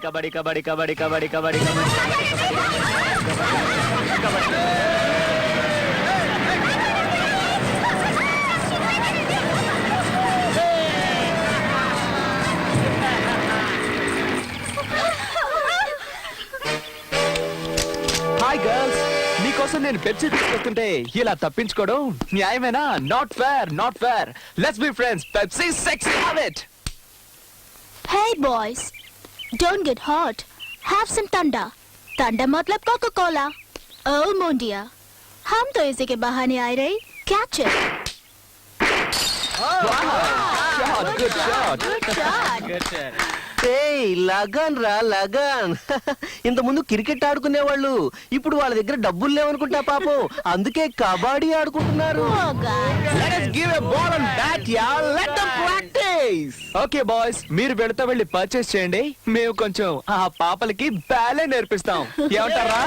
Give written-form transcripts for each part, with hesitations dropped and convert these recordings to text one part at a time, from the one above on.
Kabaddi kabaddi kabaddi kabaddi kabaddi kabaddi hi girls, నీకోసం నేను Pepsi తీసుకొస్తుంటే ఇలా తప్పించుకోవడం న్యాయమేనా? Not fair, not fair. Let's be friends. Pepsi sexy, have it. Hey boys, don't get hurt. Have some thunder. Thunder मतलब Coca-Cola. Oh mon dear, हम तो इसी के बहाने आए रहे. Catch it. Good shot. Good shot. Good shot. Lagan రా లగన్. ఇంత ముందు క్రికెట్ ఆడుకునేవాళ్ళు, ఇప్పుడు వాళ్ళ దగ్గర డబ్బులు లేవనుకుంటా పాపం, అందుకే కబడ్డీ ఆడుకుంటున్నారు. Oh God. Let us give a ball and bat, yeah. Let them practice. Okay boys, మీరు వెళ్తా వెళ్ళి పర్చేస్ చేయండి, మేము కొంచెం ఆ పాపలకి బ్యాలే నేర్పిస్తాం. ఏమంటారా?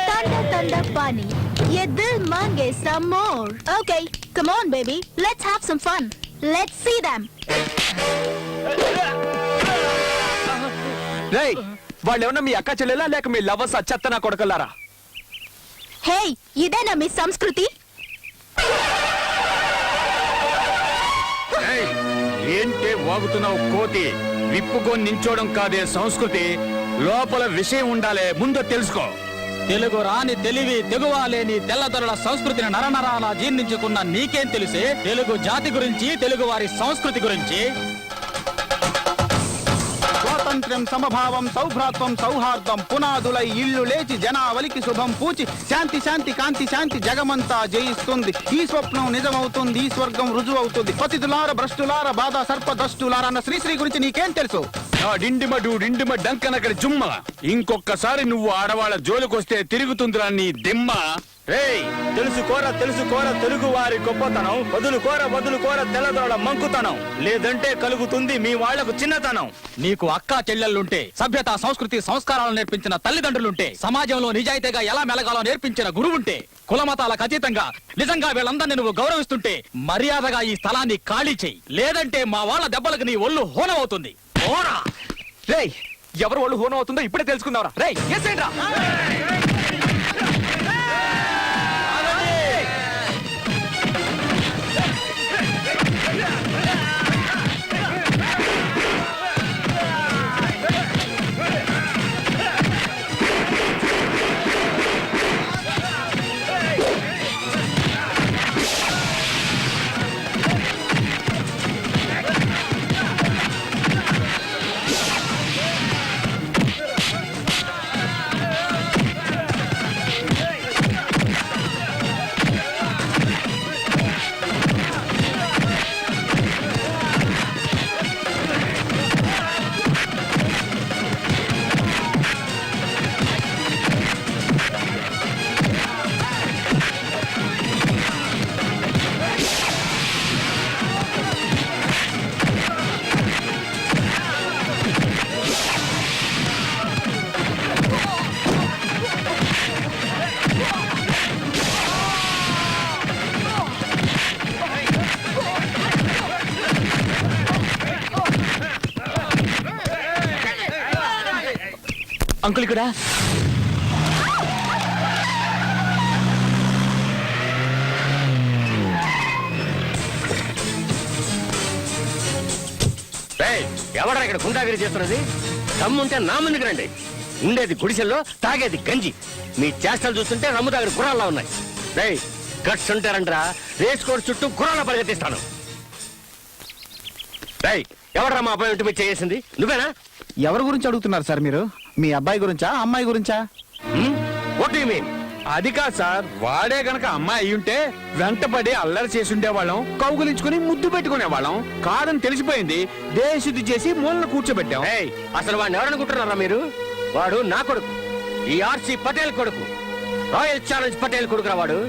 Thunder, thunder, bunny. ये दिल मांगे some more. Okay, come on baby, let's have some fun. Let's see them. రేయ్, వాళ్ళు ఏమన్నా మీ అక్క చెల్లెలా లేక మీ లవర్స్ చెత్త నా కొడకల్లారా? Hey, ఇదేనా మీ సంస్కృతి? ఏంటే వాగుతున్నావు కోతి? విప్పుకొని నించోడం కాదే సంస్కృతి, లోపల విషయం ఉండాలే, ముందు తెలుసుకో. తెలుగు రాని తెలివి తెగువాలేని తెల్లదొరల సంస్కృతిని నరనరాల జీర్ణించుకున్న నీకేం తెలిసే తెలుగు జాతి గురించి, తెలుగు వారి సంస్కృతి గురించి? స్వాతంత్ర్యం, సమభావం, సౌభ్రాత్వం, సౌహార్దం పునాదులై ఇల్లు లేచి జనావలికి శుభం పూచి శాంతి శాంతి కాంతి శాంతి జగమంతా జయిస్తుంది. ఈ స్వప్నం నిజమవుతుంది, ఈ స్వర్గం రుజువవుతుంది. పతితులార భ్రష్టులార బాధ సర్పదష్టులార అన్న శ్రీశ్రీ గురించి నీకేం తెలుసు? డిండిమ డంకనక్కడ జుమ్మ. ఇంకొక్కసారి నువ్వు ఆడవాళ్ళ జోలికొస్తే తిరుగుతుందిరా నీ దిమ్మ. రేయ్, తెలుసుకోర తెలుగు వారి గొప్పతనం, వదులుకోర తెల్లదొరల మంకుతనం, లేదంటే కలుగుతుంది మీ వాళ్లకు చిన్నతనం. నీకు అక్కా చెల్లెళ్ళుంటే, సభ్యత సంస్కృతి సంస్కారాలు నేర్పించిన తల్లిదండ్రులుంటే, సమాజంలో నిజాయితీగా ఎలా మెలగాలో నేర్పించిన గురువుంటే, కులమతాలకు అతీతంగా నిజంగా వీళ్ళందరినీ నువ్వు గౌరవిస్తుంటే మర్యాదగా ఈ స్థలాన్ని ఖాళీ చెయ్యి, లేదంటే మా వాళ్ళ దెబ్బలకు నీ ఒళ్ళు హోనమవుతుంది. రేయ్, ఎవరు వాళ్ళు హోనం అవుతుందో ఇప్పుడే తెలుసుకుందాంరా. రేయ్, ఏసేంట్రా? అంకుల్ ఇక్కడ. ఎవడా ఇక్కడ గుండాగిరి చేస్తున్నది? దమ్ముంటే నా ముందుకు రండి. ఉండేది గుడిసెల్లో, తాగేది గంజి. మీ చేష్టలు చూస్తుంటే రమ్ము దగ్గర గుర్రాల్లా ఉన్నాయి. రేయ్, గట్స్ ఉంటారంటరా, రేస్ కోర్స్ చుట్టూ గుర్రాల పరిగెత్తిస్తాను. రేయ్, ఎవడరా మా అబ్బాయి ఇంటి మీద చేసింది? నువ్వేనా? ఎవరి గురించి అడుగుతున్నారు సార్ మీరు? మీ అబ్బాయి గురించా, అమ్మాయి గురించా? What do you mean? అది కాదు సార్, వాడే గనక అమ్మాయి అయ్యుంటే వెంటపడి అల్లరి చేసి ఉండేవాళ్ళం, కౌగులించుకుని ముద్దు పెట్టుకునేవాళ్ళం. కాదని తెలిసిపోయింది, దేశశుద్ధి చేసి మూలన కూర్చోబెట్టాం. అసలు వాడిని ఎవరనుకుంటున్నారా మీరు? వాడు నా కొడుకు, ఈ ఆర్సి పటేల్ కొడుకు, రాయల్ ఛాలెంజ్ పటేల్ కొడుకురా వాడు.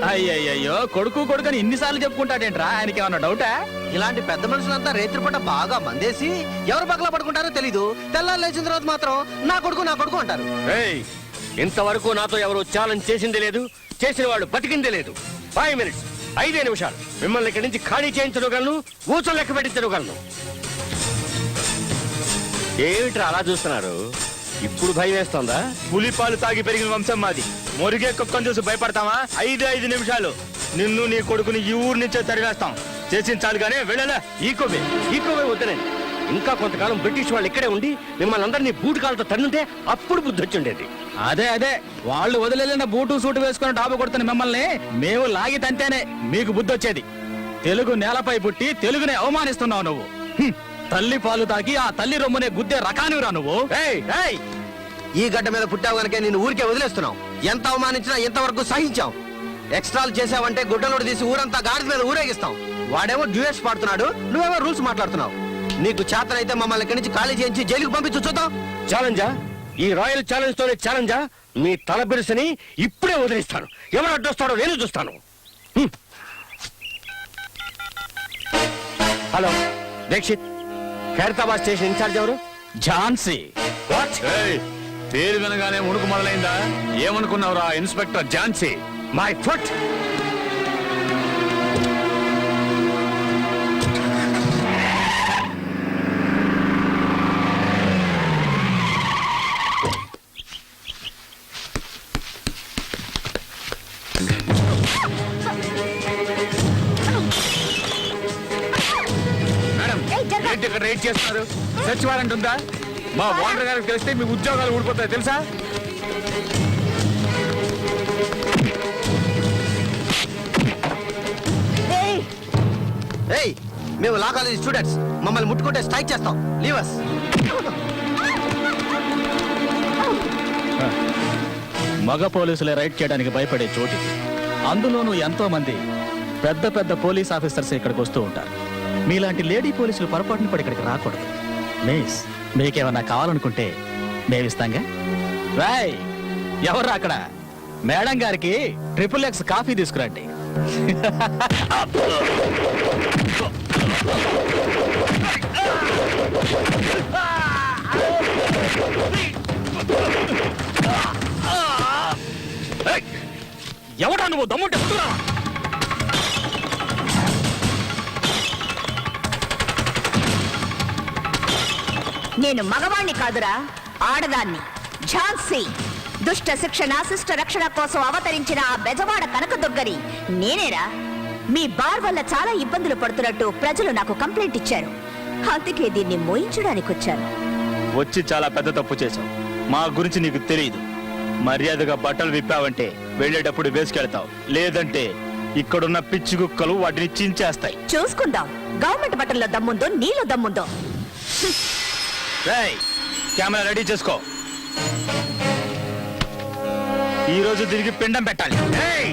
అయ్యయ్యో, కొడుకు కొడుకుని ఇన్నిసార్లు చెప్పుకుంటాడేంట్రా? ఆయనకి ఏమన్నా డౌటా? ఇలాంటి పెద్ద మనుషులంతా రేత్రి పూట బాగా మందేసి ఎవరు పగల పడుకుంటారో తెలీదు. తెల్లారు లేచిన తర్వాత మాత్రం నా కొడుకు అంటారు. ఇంతవరకు నాతో ఎవరు ఛాలెంజ్ చేసింది లేదు, చేసిన వాడు బతికిందే లేదు. 5 minutes 5 నిమిషాలు మిమ్మల్ని ఇక్కడి నుంచి ఖాళీ చేయించగలను, ఊచలు లెక్క పెట్టించగలను. ఏమిట్రా అలా చూస్తున్నారు? ఇప్పుడు భయం వేస్తోందా? పులిపాలు తాగి పెరిగిన వంశం మాది. మురిగే కుక్కను చూసి భయపడతావా? 5 నిమిషాలు నిన్ను నీ కొడుకుని ఈ ఊరు నుంచే తరివేస్తాం. చేసించాలి కానీ వెళ్ళలే. ఈకోవే వద్దనండి. ఇంకా కొంతకాలం బ్రిటిష్ వాళ్ళు ఇక్కడే ఉండి మిమ్మల్ని అందరినీ బూటు కాలతో తన్నుంటే అప్పుడు బుద్ధి వచ్చిండేది. అదే వాళ్ళు వదిలేసిన బూటు సూటు వేసుకుని డాబు కొడుతున్న మిమ్మల్ని మేము లాగి తంతేనే మీకు బుద్ధి వచ్చేది. తెలుగు నేలపై పుట్టి తెలుగునే అవమానిస్తున్నావు నువ్వు. తల్లి పాలు తాగి ఆ తల్లి రొమ్మునే గుద్దే రకానివిరా నువ్వు. ఈ గడ్డ మీద పుట్టావు గనకే నేను ఊరికే వదిలేస్తున్నావు. ఎంత అవమానించినా ఎంతవరకు సహించాం. ఎక్స్ట్రాలు చేసావంటే గుడ్డలోడు తీసి ఊరంతా గాడిద మీద ఊరేగిస్తాం. వాడేమో డ్యూయట్స్ పాడుతున్నాడు, నువ్వేమో రూల్స్ మాట్లాడుతున్నావు. నీకు చేతనైతే మమ్మల్ని ఇక్కడి నుంచి ఖాళీ చేయించి జైలుకు పంపించు చూద్దాం. ఛాలెంజా? ఈ రాయల్ ఛాలెంజ్ తోనే ఛాలెంజా? మీ తల బిరుసని ఇప్పుడే వదిలేస్తాను. ఎవరు అడ్డొస్తాడో నేను చూస్తాను. Hello Dikshit, Khairatabad station incharge ఎవరు? ఝాన్సీ. వాట్? పేరు వినగానే మునుకు మొదలైందా? ఏమనుకున్నావురా inspector Jhansi? My foot. Madam, ఏంటి ఇక్కడ రైడ్ చేస్తున్నారు? సెర్చ్ వారెంట్ ఉందా? మా ఓనర్ గారికి తెలిస్తే మీ ఉద్యోగాలు ఊడిపోతాయి తెలుసా? ఏయ్, మేము లా కాలేజ్ స్టూడెంట్స్. మమ్మల్ని ముట్టుకుంటే స్ట్రైక్ చేస్తాం. లీవర్స్. మగ పోలీసులే రైడ్ చేయడానికి భయపడే చోటు. అందులోనూ ఎంతో మంది పెద్ద పెద్ద పోలీస్ ఆఫీసర్స్ ఇక్కడికి వస్తూ ఉంటారు. మీలాంటి లేడీ పోలీసులు పొరపాటున పడి ఇక్కడికి రాకూడదు. మిస్, మీకేమన్నా కావాలనుకుంటే మేమిస్తాంగా. రాయ్, ఎవరు అక్కడ? మేడం గారికి XXX కాఫీ తీసుకురండి. ఎవడా నువ్వు? దమ్ముంటే పుట్టురా. నేను మగవాణ్ణి కాదురా, ఆడదాన్ని. ఝాన్సీ. దుష్ట శిక్షణ శిష్ట రక్షణ కోసం అవతరించిన ఆ బెజవాడ కనకదుర్గని నేనేరా. మీ బార్ వల్ల చాలా ఇబ్బందులు పడుతున్నట్టు ప్రజలు నాకు కంప్లైంట్ ఇచ్చారు. అందుకే దీన్ని మోయించడానికి వచ్చాను. వచ్చి చాలా పెద్ద తప్పు చేశావు. మా గురించి నీకు తెలియదు. మర్యాదగా బట్టలు విప్పావంటే వెళ్ళేటప్పుడు వేసుకెళ్తావు. లేదంటే ఇక్కడున్న పిచ్చి కుక్కలు వాటిని చించేస్తాయి. చూసుకుందాం గవర్నమెంట్ బట్టల్లో దమ్ముందో నీలో దమ్ముందో. రేయ్, కెమెరా రెడీ చేసుకో. ఈ రోజు తిరిగి పిండం పెట్టాలి. ఏయ్!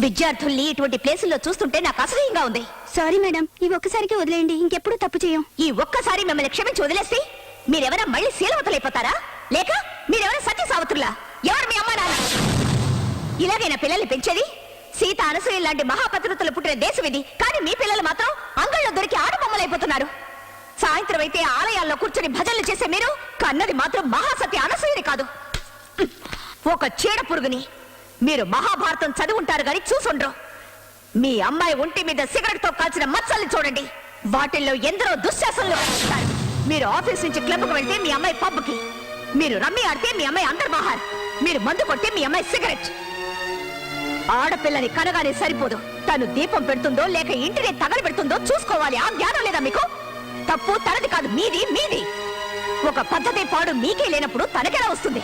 విద్యార్థుల్ని ఇటువంటి ప్లేసుల్లో చూస్తుంటే నాకు అసహ్యంగా ఉంది. సారీ మేడం, ఈ ఒక్కసారికి వదిలేయండి. ఇంకెప్పుడు తప్పు చేయం. ఈ ఒక్కసారి మిమ్మల్ని క్షమించి వదిలేస్తే మీరెవరా మళ్ళీ శీలవతలైపోతారా? లేక మీరెవరా సత్య సావతుల్లా? ఎవరు మీ అమ్మా నాన్న? ఇలాగైనా పిల్లల్ని పెంచేది? సీత అనసూయ లాంటి మహాపతివ్రతలు పుట్టిన దేశం ఇది. కానీ మీ పిల్లలు మాత్రం అంగళ్ళలో దొరికి ఆడబొమ్మలైపోతున్నారు. సాయంత్రం అయితే ఆలయాల్లో కూర్చొని భజనలు చేసే మీరు కన్నది మాత్రం మహాసత్య అనసూయని కాదు, ఒక చీడ పురుగుని. మీరు మహాభారతం చదివి ఉంటారు కానీ చూసుండ్రు. మీ అమ్మాయి ఒంటి మీద సిగరెట్ తో కాల్చిన మచ్చల్ని చూడండి. వాటిల్లో ఎందరో దుశ్శాసనలు వహిస్తారు. మీరు ఆఫీస్ నుంచి క్లబ్కు వెళ్తే మీ అమ్మాయి పబ్కి, మీరు రమ్మి ఆడితే మీ అమ్మాయి అంతర్మహార్, మీరు మందు కొడితే మీ అమ్మాయి సిగరెట్. ఆడపిల్లని కనగానే సరిపోదు, తను దీపం పెడుతుందో లేక ఇంటిని తగలబెడుతుందో చూసుకోవాలి. ఆ జ్ఞానం లేదా మీకు? తప్పు తనది కాదు, మీది మీది. ఒక పద్ధతి పాడు మీకే లేనప్పుడు తనకెలా వస్తుంది?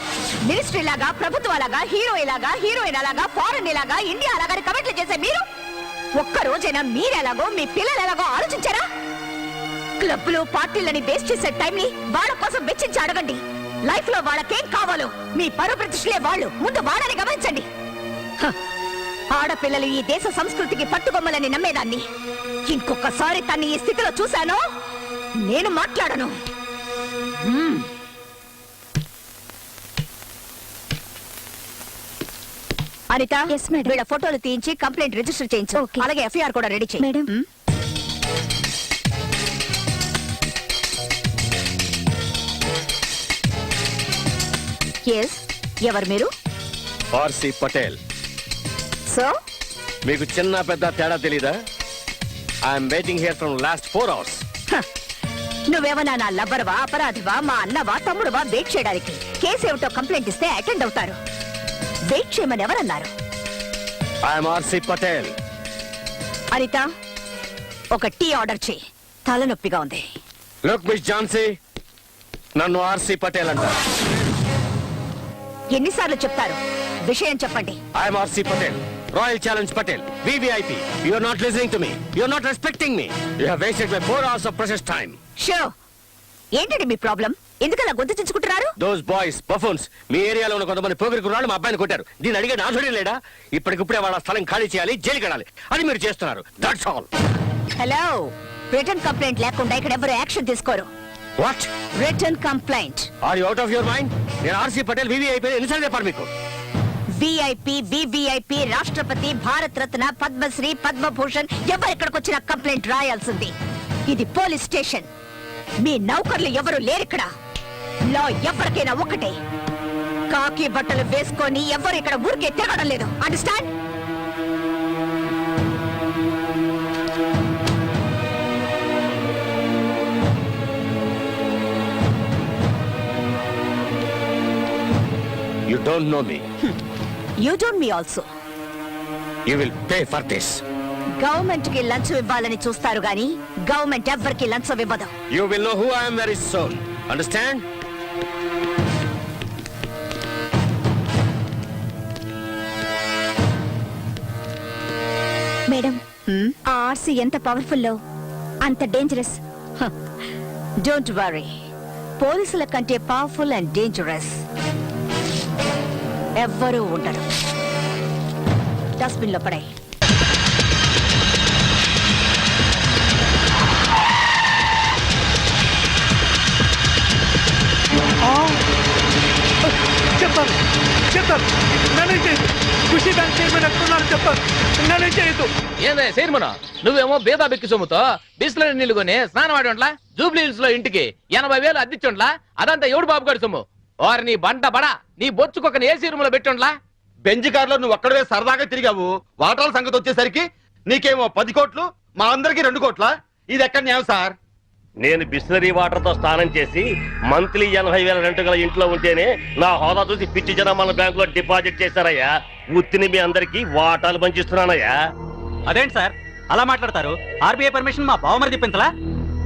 మినిస్ట్రీ లాగా, ప్రభుత్వాలాగా, హీరోయిన్ లాగా, ఫారెన్ లాగా, ఇండియా లాగా కమెంట్లు చేసే మీరు ఒక్క రోజైనా మీరెలాగో మీ పిల్లలు ఎలాగో ఆలోచించారా? క్లబ్లు పార్టీలని వేస్ట్ చేసే టైంని వాళ్ళ కోసం వెచ్చించి అడగండి. లైఫ్ లో వాళ్ళకేం కావాలో మీ పరువు ప్రతిష్టలే వాళ్ళు. ముందు వాళ్ళని గమనించండి. హ, ఆడపిల్లలు ఈ దేశ సంస్కృతికి పట్టుకొమ్మలని నమ్మేదాన్ని. ఇంకొకసారి తన్ని ఈ స్థితిలో చూశానో నేను మాట్లాడను. అనిత, వీళ్ళ ఫోటోలు తీయించి కంప్లైంట్ రిజిస్టర్ చేయించు. అలాగే ఎఫ్ఐఆర్ కూడా రెడీ చేయి. మేడం. ఎవరు మీరు? ఆర్సి పటేల్. సో మీకు చిన్న పెద్ద తేడా తెలీదా? I'm waiting here from last 4 hours. నువ్వేమన్నా నా లవ్వరవా, అపరాధివా, మా అన్నవా, తమ్ముడువా? వెయిట్ చేయడానికి కేసు ఏమిటో కంప్లైంట్ ఇస్తే అటెండ్ అవుతారు. వెయిట్ చేయమని ఎవరన్నారు? I'm RC Patel. అనిత, ఒక టీ ఆర్డర్ చేయి. తలనొప్పిగా ఉంది. లుక్ మిస్ ఝాన్సీ, నన్ను ఆర్సి పటేల్ అంటారు. ఎన్నిసార్లు చెప్తారు? విషయం చెప్పండి. I'm RC Patel, royal challenge Patel, VVIP. You are not listening to me. You are not respecting me. You have wasted my 4 hours of precious time. Show, ఏంటండి మీ ప్రాబ్లం? ఎందుకలా గొంతు చించుకుంటున్నారు? Those boys, buffoons, మీ ఏరియాలో ఉన్న కొంతమంది పోగిరి కుర్రాళ్ళు మా అబ్బాయిని కొట్టారు. దీన్ని అడిగే నాథుడే లేడా? ఇప్పటికిప్పుడే వాళ్ళ స్థలం ఖాళీ చేయాలి, జైలు కడాలి. అది మీరు చేస్తున్నారు. That's all. Hello, return complaint లేకుండా ఇక్కడ ఎవరు యాక్షన్ తీసుకోరు. What? Return complaint. Are you out of your mind? నేను ఆర్సి పటేల్ VVIP ఎన్నిసార్లు చెప్పాను మీకు? VIP, VVIP, రాష్ట్రపతి, భారత్ రత్న, పద్మశ్రీ, పద్మభూషణ్ ఎవరు ఇక్కడికి వచ్చిన కంప్లైంట్ రాయాల్సింది. ఇది పోలీస్ స్టేషన్. మీ నౌకర్లు ఎవరు లేరిక్కడ. లా ఎవరికైనా ఒకటే. కాకి బట్టలు వేసుకొని ఎవరు ఇక్కడ ఊరికే తిరగడం లేదు. Understand? You don't know me. You don't me also. You will pay for this. Government కి లంచం ఇవ్వాలని చూస్తారు గాని గవర్నమెంట్ ఎవ్వరికి లంచం ఇవ్వదు. You will know who I am very soon. Understand? Madam, ఆ ఆర్సీ ఎంత పవర్ఫుల్లో అంత డేంజరస్. డోంట్ వరీ, పోలీసుల కంటే పవర్ఫుల్ అండ్ డేంజరస్ ఎవ్వరూ ఉండరు. డస్ట్బిన్ లో పడాయి. చెప్పాను చెప్తాను. నేనే చేయదు. ఖుషి బ్యాంక్ చైర్మన్ ఎక్కడున్నారు చెప్పాను. నేనే చేయదు. ఏందే చైర్మన్, నువ్వేమో బేదా బెక్కి సొమ్ముతో బిస్లరీ నీళ్లు కొని స్నానం ఆడి జూబ్లీ హిల్స్ లో ఇంటికి 80,000 అద్దిచ్చుండ్లా. అదంతా ఎవడు బాబుగాడి సొమ్ము? వారు నీ బంట బడా నీ బొచ్చుకొకని ఏసీ రూమ్ లో పెట్టుండ్లా. బెంజ్ కార్లో నువ్వు ఒక్కడే సరదాగా తిరిగావు. వాటాల సంగతి వచ్చేసరికి నీకేమో 10 కోట్లు, మా అందరికి 2 కోట్ల. ఇది ఎక్కడ న్యాయం సార్? నేను బిస్లరీ వాటర్ తో స్నానం చేసి మంత్లీ 80,000 రెంట్ గల ఇంట్లో ఉంటేనే నా హోదా చూసి పిచ్చి జనం మన బ్యాంక్ లో డిపాజిట్ చేశారయ్యా. ఉత్తిని మీ అందరికి వాటాలు పంచిస్తున్నానయ్యా. అదేంటి సార్ అలా మాట్లాడతారు? RBI పర్మిషన్ మా బావమరిది పెంచలా?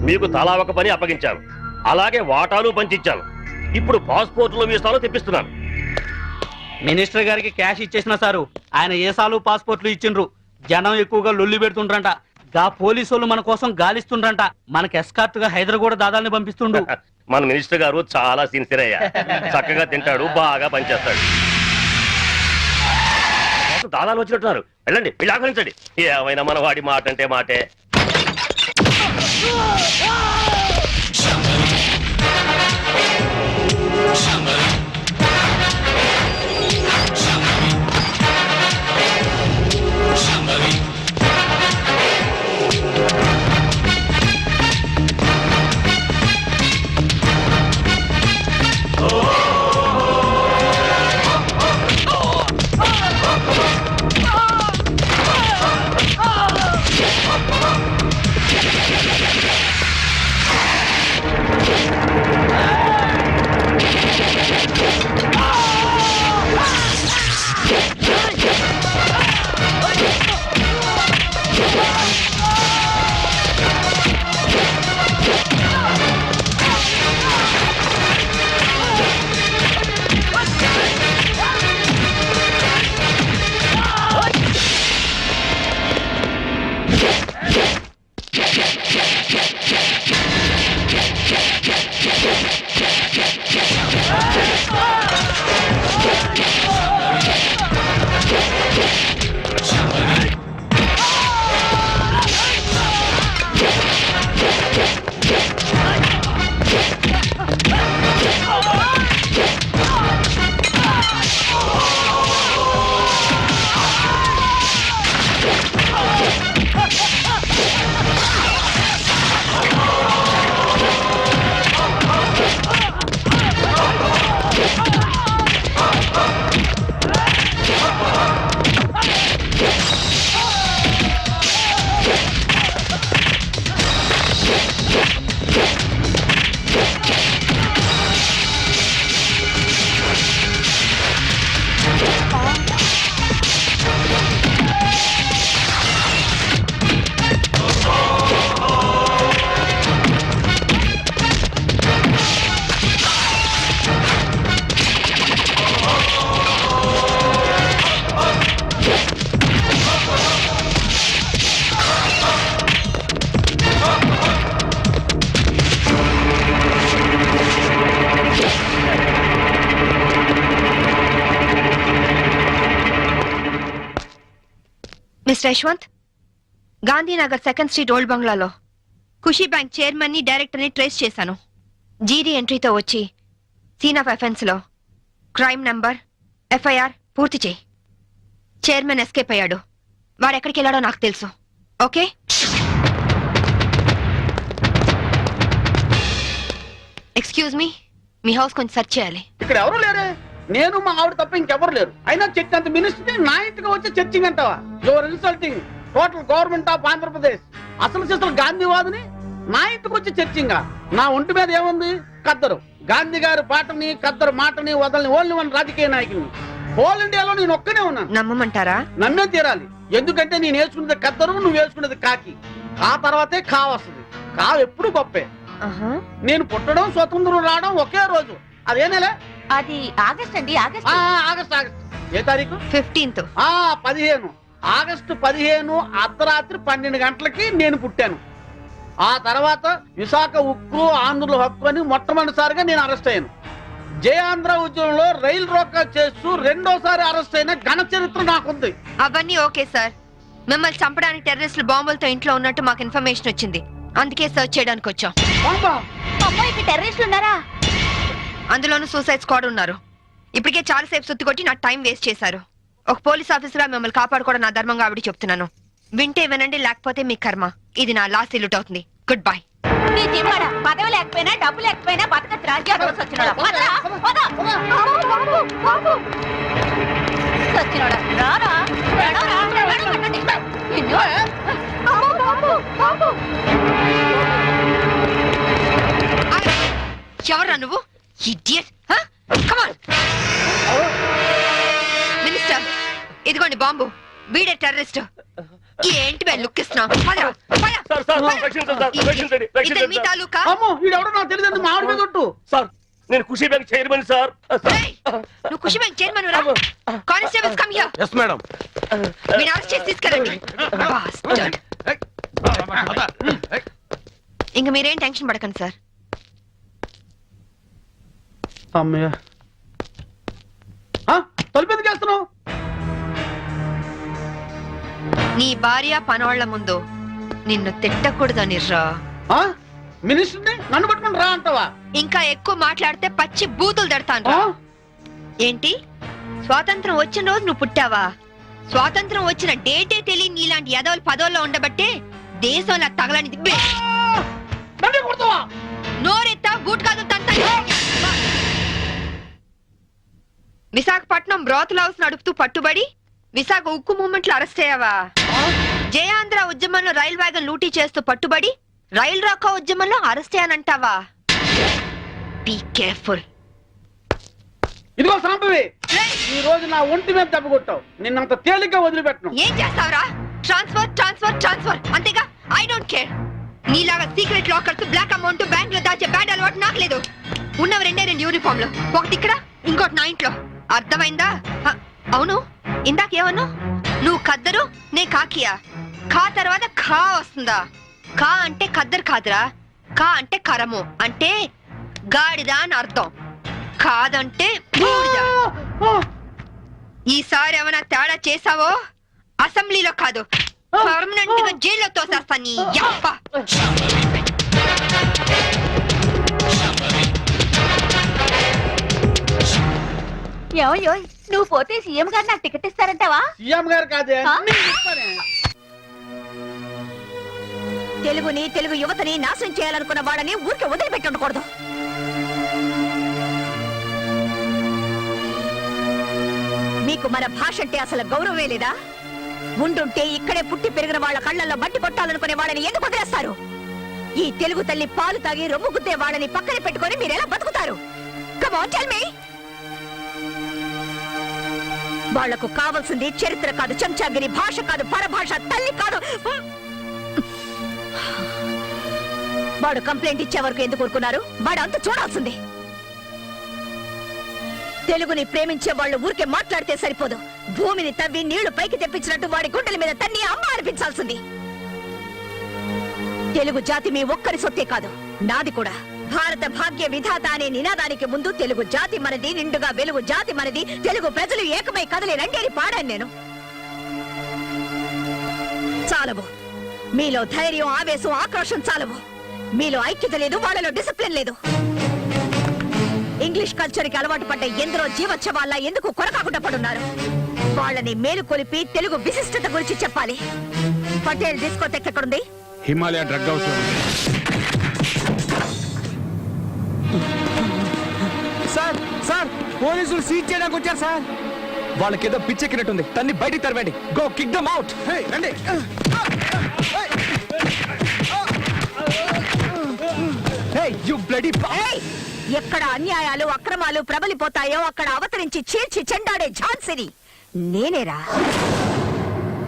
మీకు తలా ఒక పని అప్పగించాను, అలాగే వాటాలు పంచిచ్చాను. ఇప్పుడు పాస్పోర్ట్లు వీసాలు తెప్పిస్తున్నాను. మినిస్టర్ గారికి క్యాష్ ఇచ్చేసిన సారు ఆయన ఏసాలు పాస్పోర్ట్లు ఇచ్చిండ్రు. జనం ఎక్కువగా లొల్లి పెడుతుండ్రంట. గా పోలీసు వాళ్ళు మన కోసం గాలిస్తుండ్రంట. మనకి ఎస్కార్ట్ గా హైదరాబాద్ దాదాల్ని పంపిస్తుండు. మన మినిస్టర్ గారు చాలా సిన్సియర్ అయ్యా. చక్కగా తింటాడు, బాగా పనిచేస్తాడు. దాదాలు వచ్చినట్టున్నారు. వెళ్ళండి, వెళ్ళి ఆహ్వానించండి. ఏమైనా మన వాడి మాట అంటే మాటే. Mister Yashwant, Gandhinagar 2nd street old బంగ్లాలో ఖుషీ బ్యాంక్ చైర్మన్ ని డైరెక్టర్ ని ట్రేస్ చేశాను. జీడీ ఎంట్రీతో వచ్చి సీన్ ఆఫ్ అఫెన్స్ లో క్రైమ్ నంబర్ FIR పూర్తి చేయి. చైర్మన్ ఎస్కేప్ అయ్యాడు. వాడెక్కడికి వెళ్ళాడో నాకు తెలుసు. ఓకే? ఎక్స్క్యూజ్ మీ, మీ హౌస్ కొంచెం సెర్చ్ చేయాలి. ఇక్కడ ఎవరు లేరే, నేను మా ఆవిడ తప్ప ఇంకెవరు లేరు. అయినా చర్చ్ అంత మినిస్ట్రీ నా ఇంటికి వచ్చి చర్చింగ్ అంటావా? Your insulting total government of Andhra Pradesh. అసలు గాంధీవాదిని నా ఇంటికి వచ్చి చర్చింగా? నా ఒంటి మీద ఏముంది? కద్దరు. గాంధీ గారి పాటని కద్దరు మాటని వదలని ఓన్లీ వన్ రాజకీయ నాయకుని. హోల్ ఇండియాలో నేను ఒక్కనే ఉన్నాను. నమ్మమంటారా? నమ్మే తీరాలి. ఎందుకంటే నేను వేసుకున్నది కద్దరు, నువ్వు వేసుకున్నది కాకి. ఆ తర్వాతే కా వస్తుంది. కావు ఎప్పుడు గొప్పే. నేను పుట్టడం, స్వతంత్రం రావడం ఒకే రోజు. అదే నెల? అది ఆగస్ట్ అండి. ఆగస్ట్. ఏ తారీఖు? 15th. 15. ఆగస్టు 15 అర్ధరాత్రి 12 గంటలకి నేను పుట్టాను. ఆ తర్వాత విశాఖ ఉక్కు, ఆంధ్రుల హక్కు అని మొట్టమొదటిసారిగా నేను అరెస్ట్ అయ్యాను. జయాంధ్ర ఉద్యమంలో రైలు రోకా చేస్తూ రెండోసారి అరెస్ట్ అయిన ఘన చరిత్ర నాకుంది. అవన్నీ ఓకే సార్. మిమ్మల్ని చంపడానికి టెర్రరిస్టులు బాంబులతో ఇంట్లో ఉన్నట్టు మాకు ఇన్ఫర్మేషన్ వచ్చింది. అందుకే సర్చ్ చేయడానికి వచ్చాం. టెర్రరిస్టులు ఉన్నారా? అందులోనూ సూసైడ్ స్క్వాడ్ ఉన్నారు. ఇప్పటికే చాలా సేపు సుత్తి కొట్టి నా టైం వేస్ట్ చేశారు. ఒక పోలీస్ ఆఫీసర్ గా మిమ్మల్ని కాపాడుకోవడం నా ధర్మంగా ఆవిడ చెప్తున్నాను. వింటే వినండి, లేకపోతే మీ కర్మ. ఇది నా లాస్ట్ ఇల్లుట్ అవుతుంది. Good bye. పదవి లేకపోయినా డబ్బు లేకపోయినా బతకచ్చు రాజ్యాలు ఎవరా నువ్వు? మినిస్టర్, ఇదిగోండి బాంబు. వీడే టెర్రరిస్ట్. ఏంటి బే లుక్ ఇస్తున్నావు? మీ తాలూకా? నేను ఖుషీ బ్యాంక్ చైర్మన్ సార్. నువ్వు ఖుషీ బ్యాంక్ చైర్మన్ రా? Constables come here. Yes madam. మీరు అరెస్ట్ చేసి తీసుకెళ్ళండి. ఇంకా మీరేం టెన్షన్ పడకండి సార్. అమ్మయ్య, తలుపు చేస్తున్నావు? నీ భార్య పనవాళ్ల ముందు నిన్ను తిట్టకూడదని రా. మినిస్టర్ని నన్ను పట్టుకుని రా అంటావా? ఇంకా ఎక్కువ మాట్లాడితే పచ్చి బూతులు దడతాను. ఏంటి, స్వాతంత్రం వచ్చిన రోజు నువ్వు పుట్టావా? స్వాతంత్రం వచ్చిన డేటే తెలియని నీలాంటి యదవులు పదవుల్లో ఉండబట్టే దేశంలో తగలనిది. నోరెత్తా బూట్ కాదు తంత. విశాఖపట్నం బ్రాత్ హౌస్ నడుపుతూ పట్టుబడి విశాఖ ఉక్కు మూవ్మెంట్ లో అరెస్ట్ అయ్యావా? జయాంధ్ర ఉద్యమంలో రైల్ వ్యాగన్ లూటీ చేస్తూ పట్టుబడి రైల్ రాకా ఉద్యమంలో అరెస్ట్ అయ్యానంటావా? Be careful. ఇదిగో సాంబవి, ఈ రోజు నా ఒంటి మీద దెబ్బ కొట్టావు. నిన్నంత తేలిగ్గా వదిలిపెట్టను. ఏం చేస్తావురా? ట్రాన్స్ఫర్ ట్రాన్స్ఫర్ ట్రాన్స్ఫర్ అంతేగా. I don't care. నీలాగా secret lockers, black amount bank లో దాచే బ్యాడ్ అలవాటు నాకు లేదు. ఉన్నవి రెండు యూనిఫామ్ లో, ఒకటి ఇక్కడ ఇంకోటి నా ఇంట్లో. అర్థమైందా? అవును, ఇందాకేమన్నా? నువ్వు కద్దరు, నే కాకియా. కా తర్వాత ఖా వస్తుందా? కా అంటే కద్దరు కాదురా, కా అంటే కరము, అంటే గాడిద అని అర్థం. కాదంటే బూడిద. ఈసారి ఏమైనా తేడా చేసావో అసెంబ్లీలో కాదు, పర్మనెంట్ గా జైల్లో తోసేస్తా నీ యప్ప. ఏమయ్యో, నువ్వు పోతే సీఎం గారు నాకు టికెట్ ఇస్తారంటావా? సీఎం గారు కాదే, తెలుగుని, తెలుగు యువతని నాశనం చేయాలనుకున్న వాళ్ళని ఊరికే వదిలిపెట్టి ఉండకూడదు. మీకు మన భాష అంటే అసలు గౌరవమే లేదా? ఉండుంటే ఇక్కడే పుట్టి పెరిగిన వాళ్ళ కళ్ళల్లో మట్టి కొట్టాలనుకునే వాళ్ళని ఎందుకు వదిలేస్తారు? ఈ తెలుగు తల్లి పాలు తాగి రొమ్ము గుద్దే వాళ్ళని పక్కన పెట్టుకొని మీరెలా బతుకుతారు? Come on, tell me. వాళ్లకు కావాల్సింది చరిత్ర కాదు, చెంచాగిరి, భాష కాదు, పరభాష, తల్లి కాదు. వాడు కంప్లైంట్ ఇచ్చే వరకు ఎందుకు ఊరుకున్నారు? వాడు అంత చూడాల్సింది. తెలుగుని ప్రేమించే వాళ్ళు ఊరికే మాట్లాడితే సరిపోదు. భూమిని తవ్వి నీళ్లు పైకి తెప్పించినట్టు వాడి గుండెల మీద తన్ని అమ్మ అనిపించాల్సింది. తెలుగు జాతి మీ ఒక్కరి సొత్తే కాదు, నాది కూడా. భారత భాగ్య విధాత అనే నినాదానికి ముందు తెలుగు జాతి మనది, నిండుగా వెలుగు జాతి మనది, తెలుగు ప్రజలు ఏకమై కదలి రండి అని పాడాను నేను. చాలవు, మీలో ధైర్యం, ఆవేశం, ఆక్రోశం చాలవు. మీలో ఐక్యత లేదు, వాళ్ళలో డిసిప్లిన్ లేదు. ఇంగ్లీష్ కల్చర్ కి అలవాటు పడ్డ ఎందరో జీవోత్సవాల్లా ఎందుకు కొరకాకుండా పడున్నారు? వాళ్ళని మేలుకొలిపి తెలుగు విశిష్టత గురించి చెప్పాలి. పటేల్ డిస్కోటెక్ ఎక్కడుంది? హిమాలయ డ్రగ్ హౌస్ లో ఉంది. సార్ సార్, పోలీసులు సీజ్ చేయడానికి వచ్చారు సార్. వాళ్ళకేదో పిచ్చెక్కినట్టుంది, తన్ని బయటికి తరవండి. Go kick them out. రండి. Hey, you bloody ఎక్కడ అన్యాయాలు, అక్రమాలు ప్రబలిపోతాయో అక్కడ అవతరించి చీల్చి చెండాడే ఝాన్సీని నేనేరా.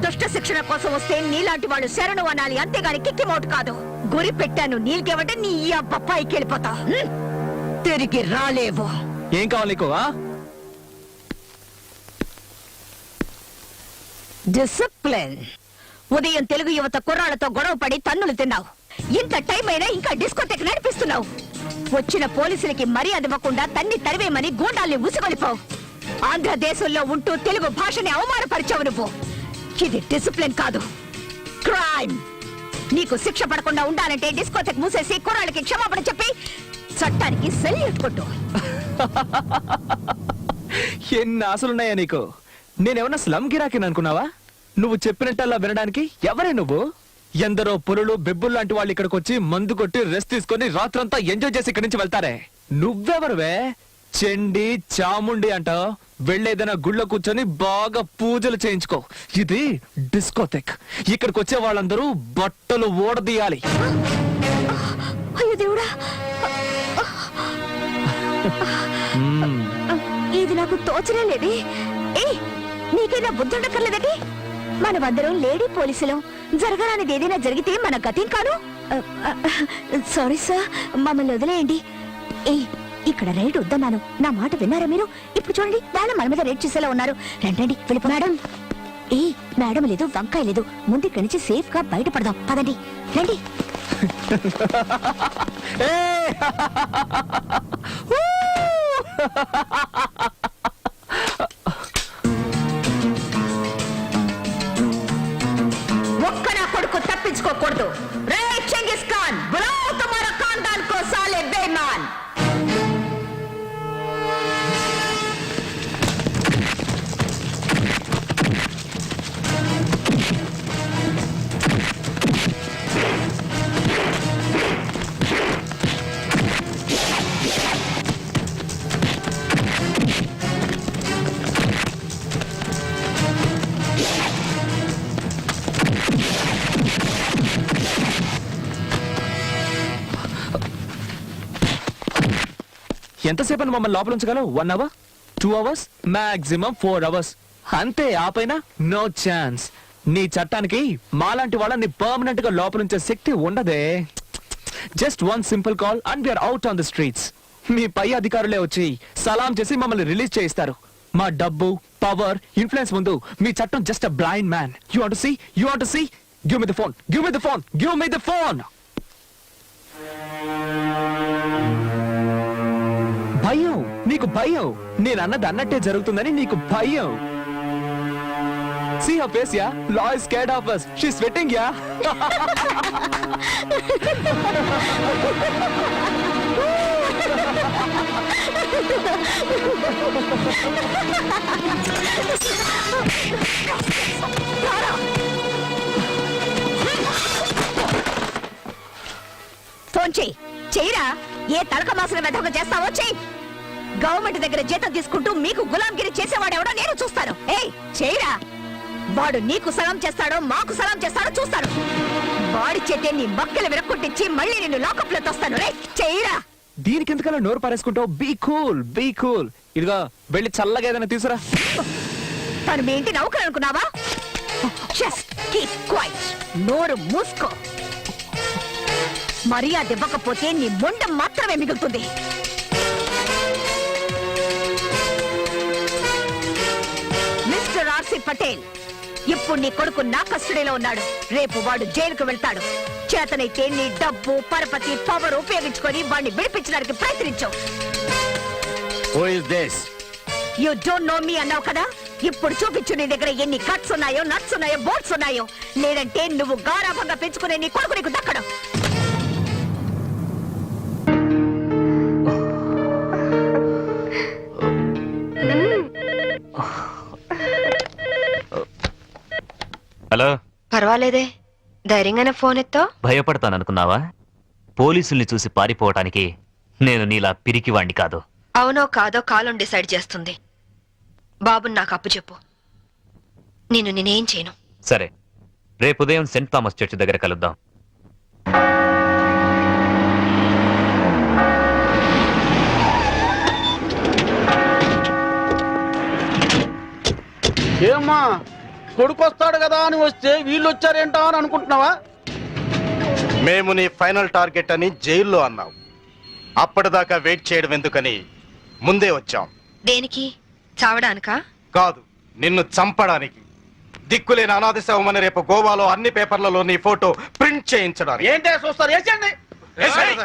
దుష్ట శిక్షణ కోసం వస్తే నీలాంటి వాళ్ళు శరణు అనాలి, అంతేగాని కిక్కి మౌట్ కాదు. గురి పెట్టాను నీళ్ళకేమంటే నీ అబ్బ పైకి వెళ్ళిపోతా, తిరిగి రాలేవు. ఏం కావాలి నీకు? డిసిప్లిన్. ఉదయం తెలుగు యువత కుర్రాళ్లతో గొడవ పడి తన్నులు తిన్నావు. ఇంత టైం అయినా ఇంకా డిస్కోటెక్ నడిపిస్తున్నావు. వచ్చిన పోలీసులకి మర్యాద ఇవ్వకుండా తన్ని తరివేమని గూండాల్ని ఉసిగొలిపావు. ఆంధ్రదేశంలో ఉంటూ తెలుగు భాషని అవమానపరిచావు నువ్వు. ఇది డిసిప్లిన్ కాదు, క్రైమ్. నీకు శిక్ష పడకుండా ఉండాలంటే డిస్కోటెక్ మూసేసి కుర్రాళ్ళకి క్షమాపణ చెప్పి చట్టానికి సెల్యూట్ కొట్టు. ఎన్ని ఆశలున్నాయా నీకు? నేనేమన్నా స్లమ్ గిరాకిని అనుకున్నావా? నువ్వు చెప్పినట్టల్లా వినడానికి ఎవరే నువ్వు? ఎందరో పులులు, బెబ్బులు లాంటి వాళ్ళు ఇక్కడికి వచ్చి మందు కొట్టి రెస్ట్ తీసుకొని రాత్రంతా ఎంజాయ్ చేసి ఇక్కడి నుంచి వెళ్తారే. నువ్వెవరువే? చెండి చాముండి అంటావు. వెళ్ళేదైనా గుళ్ళో కూర్చొని బాగా పూజలు చేయించుకో. ఇది డిస్కోటెక్. ఇక్కడికి వచ్చే వాళ్ళందరూ బట్టలు ఓడదీయాలి. అయ్యో దేవుడా, ఇది నాకు తోచనే లేదే. నీకైనా బుద్ధుండక్కర్లేదండి? మనమందరం లేడీ పోలీసులం. జరగరానిది ఏదైనా జరిగితే మన గతేం కాదు. సారీ సార్, మమ్మల్ని వదిలేయండి. ఇక్కడ రైడ్ వద్దన్నాను, నా మాట విన్నారా మీరు? ఇప్పుడు చూడండి, వాళ్ళు మన మీద రైడ్ చేసేలా ఉన్నారు. రండి వెళ్ళిపో. మేడం, మేడం లేదు, వంకాయ లేదు. ముందు ఇక్కడి నుంచి సేఫ్ గా బయటపడదాం. పదండి, రండి. ఒక్క నా కొడుకు తప్పించుకోకూడదు. రే చెంగిస్ ఖాన్, బులాओ तुम्हारा खानदान को साले बेईमान. ఎంతసేపు మమ్మల్ని లోపల ఉంచగలవు? 1 hour, 2 hours, మాక్సిమం 4 hours. అంతే. ఆ పైన నో ఛాన్స్. నీ చట్టానికి మాలాంటి వాళ్ళని పర్మనెంట్ గా లోపలుంచే శక్తి ఉండదే. Just one simple call and we're out on the streets. మీ పై అధికారులే వచ్చి సలాం చేసి మమ్మల్ని రిలీజ్ చేయిస్తారు. మా డబ్బు, పవర్, ఇన్ఫ్లుయెన్స్ ముందు మీ చట్టం just a blind man. You want to see? You want to see? Give me the phone, give me the phone, give me the phone. భయం, నీకు భయం. నేను అన్నది అన్నట్టే జరుగుతుందని నీకు భయం. See her face, yeah? Law is scared of us. She's sweating, yeah? Phone చెయ్యి, చెయ్యరా. ఏ తలక మాసిన మెదక చేస్తావో చెయ్యి. గవర్నమెంట్ దగ్గర జీతం తీసుకుంటూ మీకు గులాంగిరి చేసేవాడెవడో నేను చూస్తాను. ఏయ్ చెయ్యరా. వాడు నీకు సలాం చేస్తాడో మాకు సలాం చేస్తాడో చూస్తాను. వాడి చేతే నీ మక్కలు విరక్కొట్టించి మళ్ళీ నిన్ను లాకప్ లో తోస్తాను. రే చెయ్యరా. దీనికి ఎందుకలా నోరు పారేసుకుంటావు? Be cool, be cool. ఇదిగో వెళ్ళి చల్లగా ఏదైనా తీసురా. తను మీ ఇంటి నౌకరు అనుకున్నావా? Just keep quiet. నోరు మూసుకో. మర్యాద ఇవ్వకపోతే నీ మొండం మాత్రమే మిగులుతుంది. మిస్టర్ ఆర్సి పటేల్, ఇప్పుడు నీ కొడుకు నా కస్టడీలో ఉన్నాడు. రేపు వాడు జైలుకు వెళ్తాడు. చేతనైతే నీ డబ్బు, పరపతి, పవర్ ఉపయోగించుకొని వాడిని విడిపించడానికి ప్రయత్నించు. Who is this? You don't know me అన్నావు కదా. ఇప్పుడు చూపించు నీ దగ్గర ఎన్ని కట్స్ ఉన్నాయో, నట్స్ ఉన్నాయో, బోట్స్ ఉన్నాయో. లేదంటే నువ్వు గారాభంగా పెంచుకునే నీ కొడుకు నీకు దక్కడు. హలో. పర్వాలేదే, ధైర్యంగానే ఫోన్ ఎత్తో. భయపడతాననుకున్నావా? పోలీసుల్ని చూసి పారిపోవటానికి నేను నీలా పిరికివాణ్ణి కాదు. అవునో కాదో కాలం డిసైడ్ చేస్తుంది. బాబుని నాకు అప్పు చెప్పు, నేనేం చేయను. సరే, రేపు ఉదయం సెంట్ థామస్ చర్చ్ దగ్గర కలుద్దాం. ఏమ్మా, కొడుకు వస్తాడు కదా అని వస్తే వీళ్ళు వచ్చారేంటా అని అనుకుంటున్నావా? మేము నీ ఫైనల్ టార్గెట్ అని జైల్లో అన్నావు. అప్పటిదాకా వెయిట్ చేయడం ఎందుకని ముందే వచ్చాం. దేనికి? చావడానికా? కాదు, నిన్ను చంపడానికి. దిక్కులేని అనాథ శవమని రేపు గోవాలో అన్ని పేపర్లలో నీ ఫోటో ప్రింట్ చేయించడానికి. ఏంటే చూస్తారు? వేసేయండి. వేసేయ్.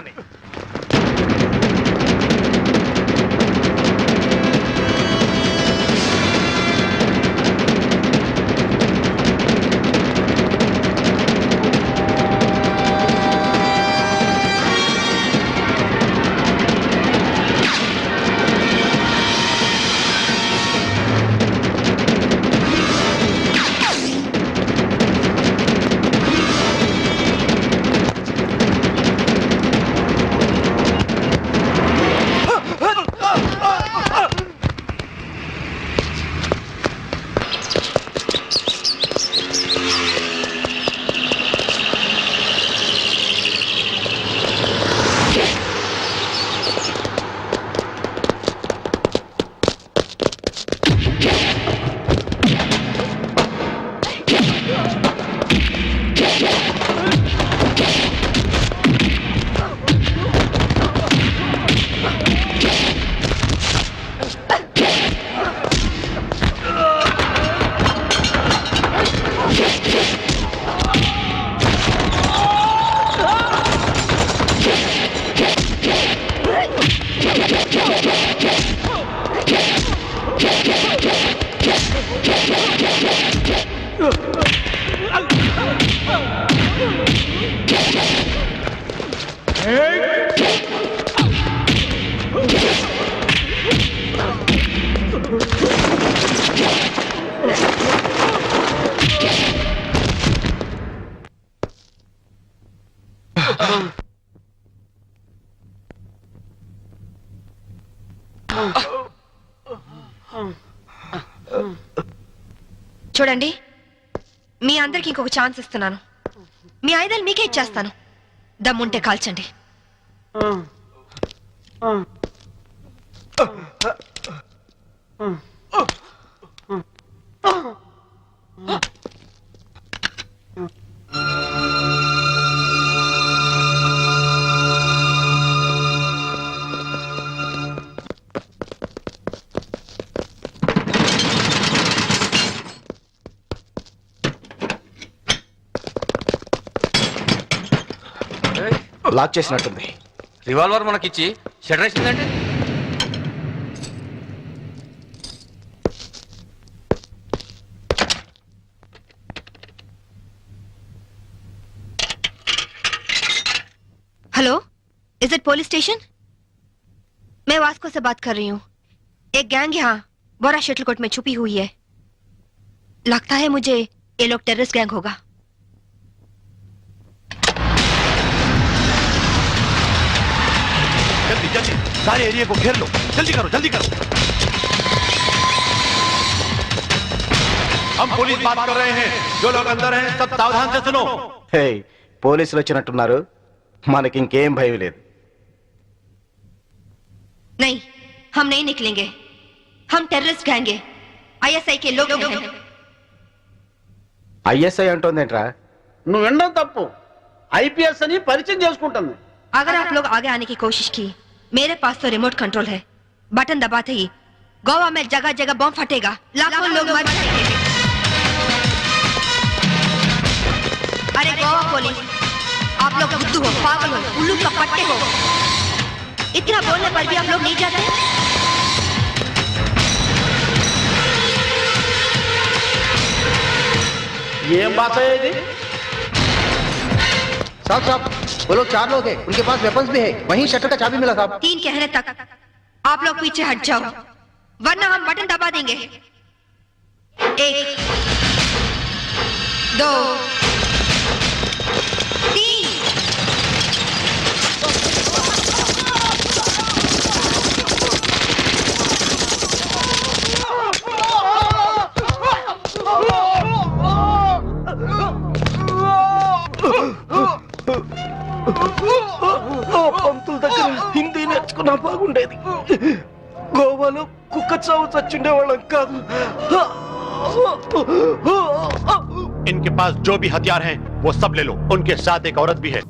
చూడండి, మీ అందరికి ఇంకొక ఛాన్స్ ఇస్తున్నాను. మీ ఆయుధాలు మీకే ఇచ్చేస్తాను. దమ్ముంటే కాల్చండి. లాక్ చేసినట్టుంది. రివాల్వర్ మనకిచ్చి షటర్ వేసిందంటే hello, is it police station? मैं वास्को से बात कर रही हूँ. एक गैंग यहाँ बोरा शटलकोट में छुपी हुई है. लगता है मुझे ये लोग टेररिस्ट गैंग होगा. जल्दी जल्दी सारे एरिया को घेर लो, जल्दी करो जल्दी करो. हम पुलिस बात कर रहे हैं, जो लोग अंदर हैं सब सावधान से सुनो. हे పోలీసులు వచ్చినట్టున్నారు, మనకి ఇంకేం భయం లేదు. नहीं, हम नहीं निकलेंगे. हम टेररिस्ट गैंग है. ISI के लोग हैं. ఐఎస్ఐ అంటోందేంట్రా? నువ్వు వినడం తప్పు. ఐపీఎస్ అని పరిచయం చేసుకుంటుంది. अगर आप लोग आगे आने की कोशिश की, मेरे पास तो रिमोट कंट्रोल है. बटन दबाते ही गोवा में जगह जगह बम फटेगा, लाखों लोग मर जाएंगे. अरे गोवा पुलिस, आप लोग बुद्धू हो, पागल हो, उल्लू का पट्टे हो. इतना बोलने पर भी आप लोग नहीं जाते. ఏం బాత ఇది? साहब साहब, वो लोग 4 लोग हैं, उनके पास वेपन्स भी है. वहीं शटर का चाबी मिला साहब. 3 कहने तक आप लोग पीछे हट जाओ, वरना हम बटन दबा देंगे. 1 2 3. పంతుల దగ్గర హిందీ నేర్చుకున్నా బాగుండేది. గోవాలో కుక్క చావు చచ్చుండే వాళ్ళం కాదు. इनके पास जो भी हथियार हैं वो सब ले लो. उनके साथ एक औरत भी है.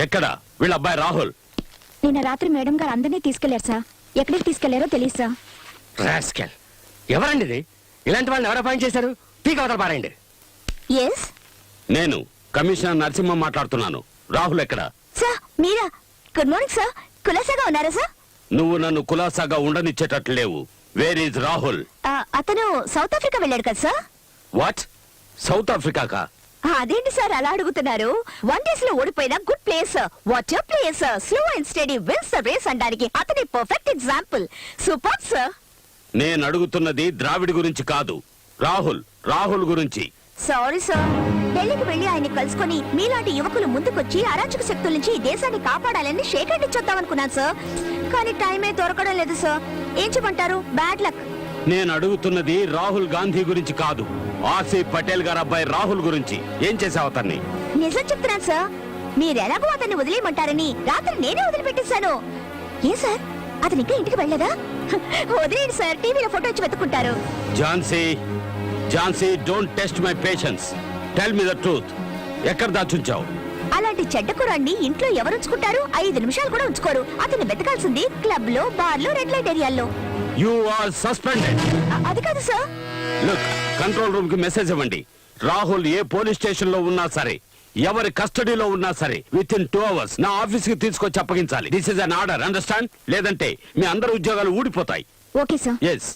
ఎక్కడ వీళ్ళ అబ్బాయి రాహుల్? నిన్న రాత్రి మేడం గారు అందరినీ తీసుకెళ్లారు సార్. ఎక్కడికి తీసుకెళ్లారో తెలియదు సార్. రాస్కెల్. ఎవరండి ఇది? ఇలాంటి వాళ్ళని ఎవరు అపాయింట్ చేశారు? పీక అవతల పారండి. ఎస్ నేను కమిషనర్ నరసింహ మాట్లాడుతున్నాను. రాహుల్ ఎక్కడ? సార్, మీరా? Good morning sir. కులాసాగా ఉన్నారా సార్? నువ్వు నన్ను కులాసాగా ఉండనిచ్చేటట్లు లేవు. Where is Rahul? అతను సౌత్ ఆఫ్రికా వెళ్ళాడు కదా సార్. వాట్? సౌత్ ఆఫ్రికాకా? అదేంటి సార్ అలా అడుగుతున్నారు? 1 days లో ఓడిపోయిన good place. What your place? Slow and steady wins the race అనడానికి అతని పర్ఫెక్ట్ ఎగ్జాంపుల్. Super sir. నేను అడుగుతున్నది ద్రావిడ్ గురించి కాదు, రాహుల్ గురించి. Sorry sir. ఢిల్లీకి వెళ్లి ఆయన్ని కలుసుకొని మీలాంటి యువకులు ముందుకొచ్చి అరాచక శక్తుల నుంచి ఈ దేశాన్ని కాపాడాలని షేక్ హ్యాండ్ ఇచ్చొద్దామనుకున్నాను సార్. కానీ టైమే దొరకడం లేదు సార్. ఏం చెప్పంటారు? Bad luck. నేను అడుగుతున్నది రాహుల్ గాంధీ గురించి కాదు, ఆసిఫ్ పటేల్ గారు అబ్బాయి రాహుల్ గురించి. ఏం చేసావు అతన్ని? నిజం చెప్తున్నాను సార్. మీరెలాగో అతన్ని వదిలేయమంటారని రాత్రి నేనే వదిలిపెట్టేశాను. ఏ సార్, అతను ఇంకా ఇంటికి వెళ్ళదా? వదిలేండి సార్, టీవీలో ఫోటో వచ్చి వెతుక్కుంటారు. Jhansi, don't test my patience. Tell me the truth. ఎక్కడ దాచుంచావు? అలాంటి చెడ్డ కురాన్ని ఇంట్లో ఎవరు ఉంచుకుంటారు? 5 నిమిషాలు కూడా ఉంచుకోరు. అతన్ని వెతకాల్సింది క్లబ్ లో, బార్ లో, రెడ్ లైట్ ఏరియాల్లో. You are suspended. అది కాదు సార్. లుక్, కంట్రోల్ రూమ్ కి మెసేజ్ ఇవ్వండి. రాహుల్ ఏ పోలీస్ స్టేషన్ లో ఉన్నా సరే, ఎవరి కస్టడీలో ఉన్నా సరే, విత్ ఇన్ 2 hours నా ఆఫీస్ కి తీసుకొచ్చి అప్పగించాలి. This is an order, understand? లేదంటే మీ అందరి ఉద్యోగాలు ఊడిపోతాయి. Okay sir. Yes.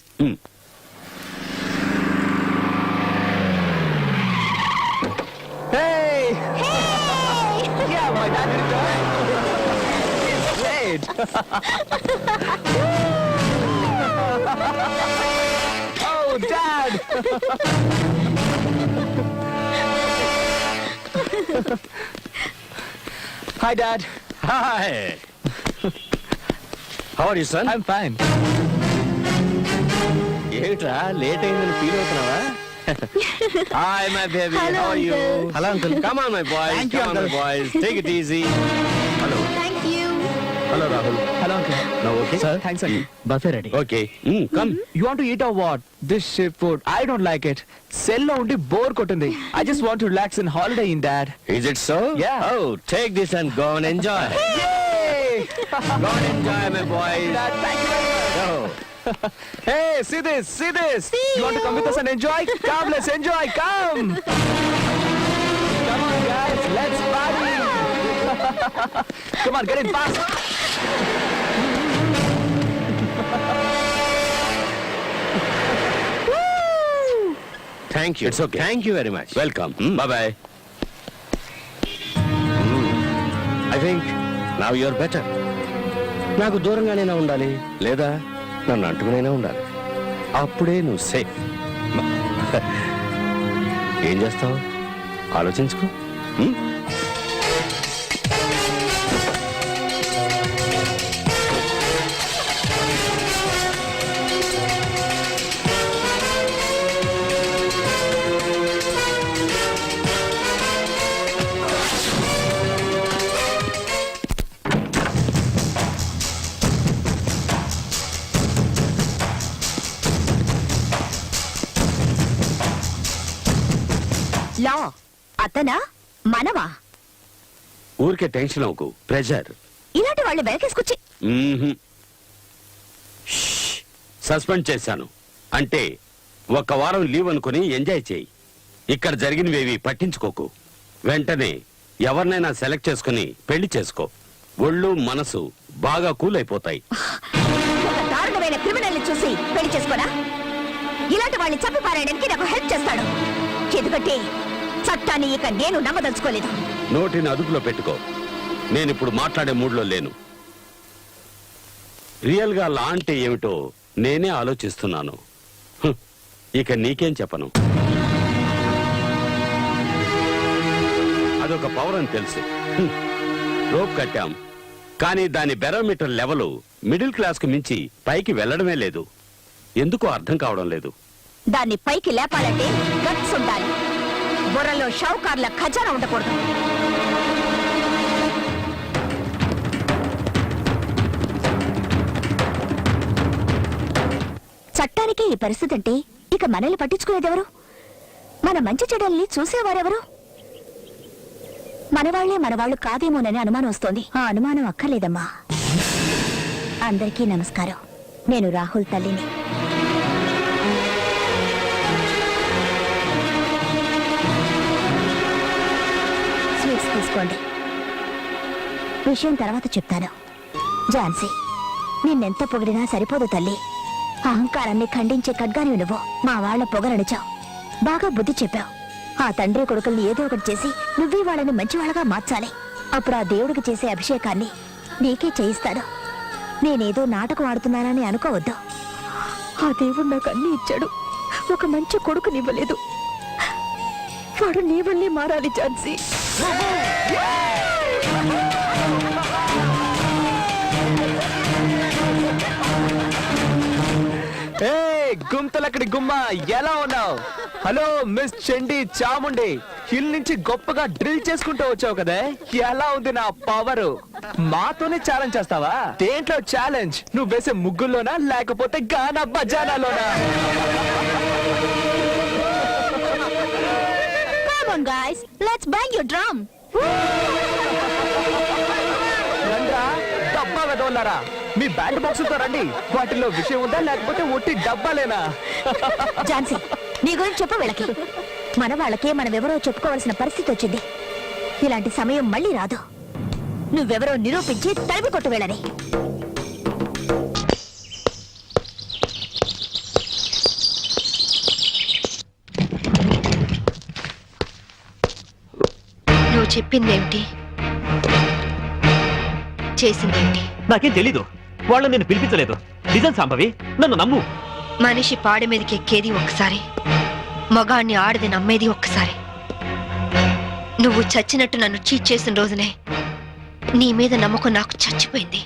Hey! Yeah, my dad did it. Great. Oh, Dad! Hi, Dad. Hi. How are you, son? I'm fine. ఏమిట్రా లేట్ అయిందని feel అవుతున్నావా? Hi, my baby. Hello, How are you? uncle. Hello, uncle. Come on, my boys. Thank you, Come on, my uncle. boys. Take it easy. Hello. Thank you. Hello Rahul. Hello uncle. Now okay? Sir thanks uncle. Buffet ready. Okay come. You want to eat or what? This ship food, I don't like it. Cell లో ఉండి bore కొట్టింది. I just want to relax in holiday in that. Is it so? Yeah. Oh, take this and go and enjoy. Yay! Go and enjoy, my boys. Dad, thank you very much. Oh. Hey, see this, see this. You want to come with us and enjoy? Come, let's enjoy, come. Come on, guys, let's party. Come on, get in fast. Thank you. It's okay. Thank you very much. Welcome. Bye bye. I think now you're better. నాకు దూరంగానైనా ఉండాలి లేదా నన్ను అంటుకునైనా ఉండాలి. అప్పుడే నువ్వు safe. ఏం చేస్తావు ఆలోచించుకో. లా అతనా మనవా? ఊరికే టెన్షన్ అవ్వకు. ప్రెజర్. ఇలాంటి వాళ్ళు వెనకేసుకొచ్చి సస్పెండ్ చేశాను. అంటే ఒక వారం లీవ్ అనుకుని ఎంజాయ్ చేయి. ఇక్కడ జరిగినవేవి పట్టించుకోకు. వెంటనే ఎవరినైనా సెలెక్ట్ చేసుకుని పెళ్లి చేసుకో. ఒళ్ళు మనసు బాగా కూల్ అయిపోతాయి. ఒక దారుణమైన క్రిమినల్ చూసి పెళ్లి చేసుకోనా? ఇలాంటి వాళ్ళని చంపి పారేయడానికి నాకు హెల్ప్ చేస్తాడు. ఎందుకంటే చట్టాన్ని ఇక నేను నమ్మదలుచుకోలేదు. నోటిని అదుపులో పెట్టుకో. నేనిప్పుడు మాట్లాడే మూడ్లో లేను. రియల్ గా లా అంటే ఏమిటో నేనే ఆలోచిస్తున్నాను. ఇక నీకేం చెప్పను. అదొక పవర్ అని తెలుసు. రోప్ కట్టాం, కానీ దాని బెరోమీటర్ లెవెల్ మిడిల్ క్లాస్ కు మించి పైకి వెళ్లడమే లేదు. ఎందుకో అర్థం కావడం లేదు. దాన్ని పైకి లేపాలంటే గట్స్ ఉండాలి. బుర్రలో షౌకార్ల ఖజానా ఉండకూడదు. చట్టానికి ఈ పరిస్థితి అంటే ఇక మనల్ని పట్టించుకునేదెవరు? మన మంచి చెడ్డల్ని చూసేవారెవరు? మనవాళ్లే మనవాళ్లు కాదేమోనని అనుమానం వస్తోంది. ఆ అనుమానం అక్కర్లేదమ్మా. అందరికీ నమస్కారం. నేను రాహుల్ తల్లిని. స్వీట్స్ తీసుకోండి. విషయం తర్వాత చెప్తాను. ఝాన్సీ, నిన్నెంత పొగిడినా సరిపోదు తల్లి. అహంకారాన్ని ఖండించే ఖడ్గాని నువ్వు. మా వాళ్ల పొగరడిచావు, బాగా బుద్ధి చెప్పావు. ఆ తండ్రి కొడుకుల్ని ఏదో ఒకటి చేసి నువ్వే వాళ్ళని మంచివాళ్ళగా మార్చాలి. అప్పుడు ఆ దేవుడికి చేసే అభిషేకాన్ని నీకే చేయిస్తాడు. నేనేదో నాటకం ఆడుతున్నానని అనుకోవద్దు. ఆ దేవుడు నాకు అన్ని ఇచ్చాడు, ఒక మంచి కొడుకునివ్వలేదు. వాడు నీ వల్లే మారాలి ఝాన్సీ. గుంతలక్కడి గుమ్మ, ఎలా ఉన్నావు? హలో మిస్ చండి చాముండి, హిల్ నుంచి గొప్పగా డ్రిల్ చేసుకుంటూ వచ్చావు కదా, ఎలా ఉంది నా పవర్? మాతోనే ఛాలెంజ్ చేస్తావా? దేంట్లో ఛాలెంజ్? నువ్వు వేసే ముగ్గుల్లోనా లేకపోతే గానా బజానాలోనా? Come on guys, let's bang your drum. డబ్బా వెదవల్లారా, మీ బ్యాండ్ బాక్సులతో రండి. వాటిల్లో విషయం ఉందా లేకపోతే ఒట్టి డబ్బాలేనా? ఝాన్సీ, నీ గురించి చెప్పు వీళ్ళకి. మన వాళ్ళకే మనమెవరో చెప్పుకోవాల్సిన పరిస్థితి వచ్చింది. ఇలాంటి సమయం మళ్ళీ రాదు. నువ్వెవరో నిరూపించి తరిమి కొట్టు వీళ్ళని. నువ్వు చెప్పిందేమిటి, చేసిందేమిటి? నాకేం తెలీదు. వాళ్ళు నేను పిలిపించలేదు. నిజం సంభవి, నన్ను నమ్ము. మనిషి పాడి మీదకి ఎక్కేది ఒక్కసారి, మగాణ్ణి ఆడది నమ్మేది ఒక్కసారి. నువ్వు చచ్చినట్టు నన్ను చీట్ చేసిన రోజునే నీ మీద నమ్మకం నాకు చచ్చిపోయింది.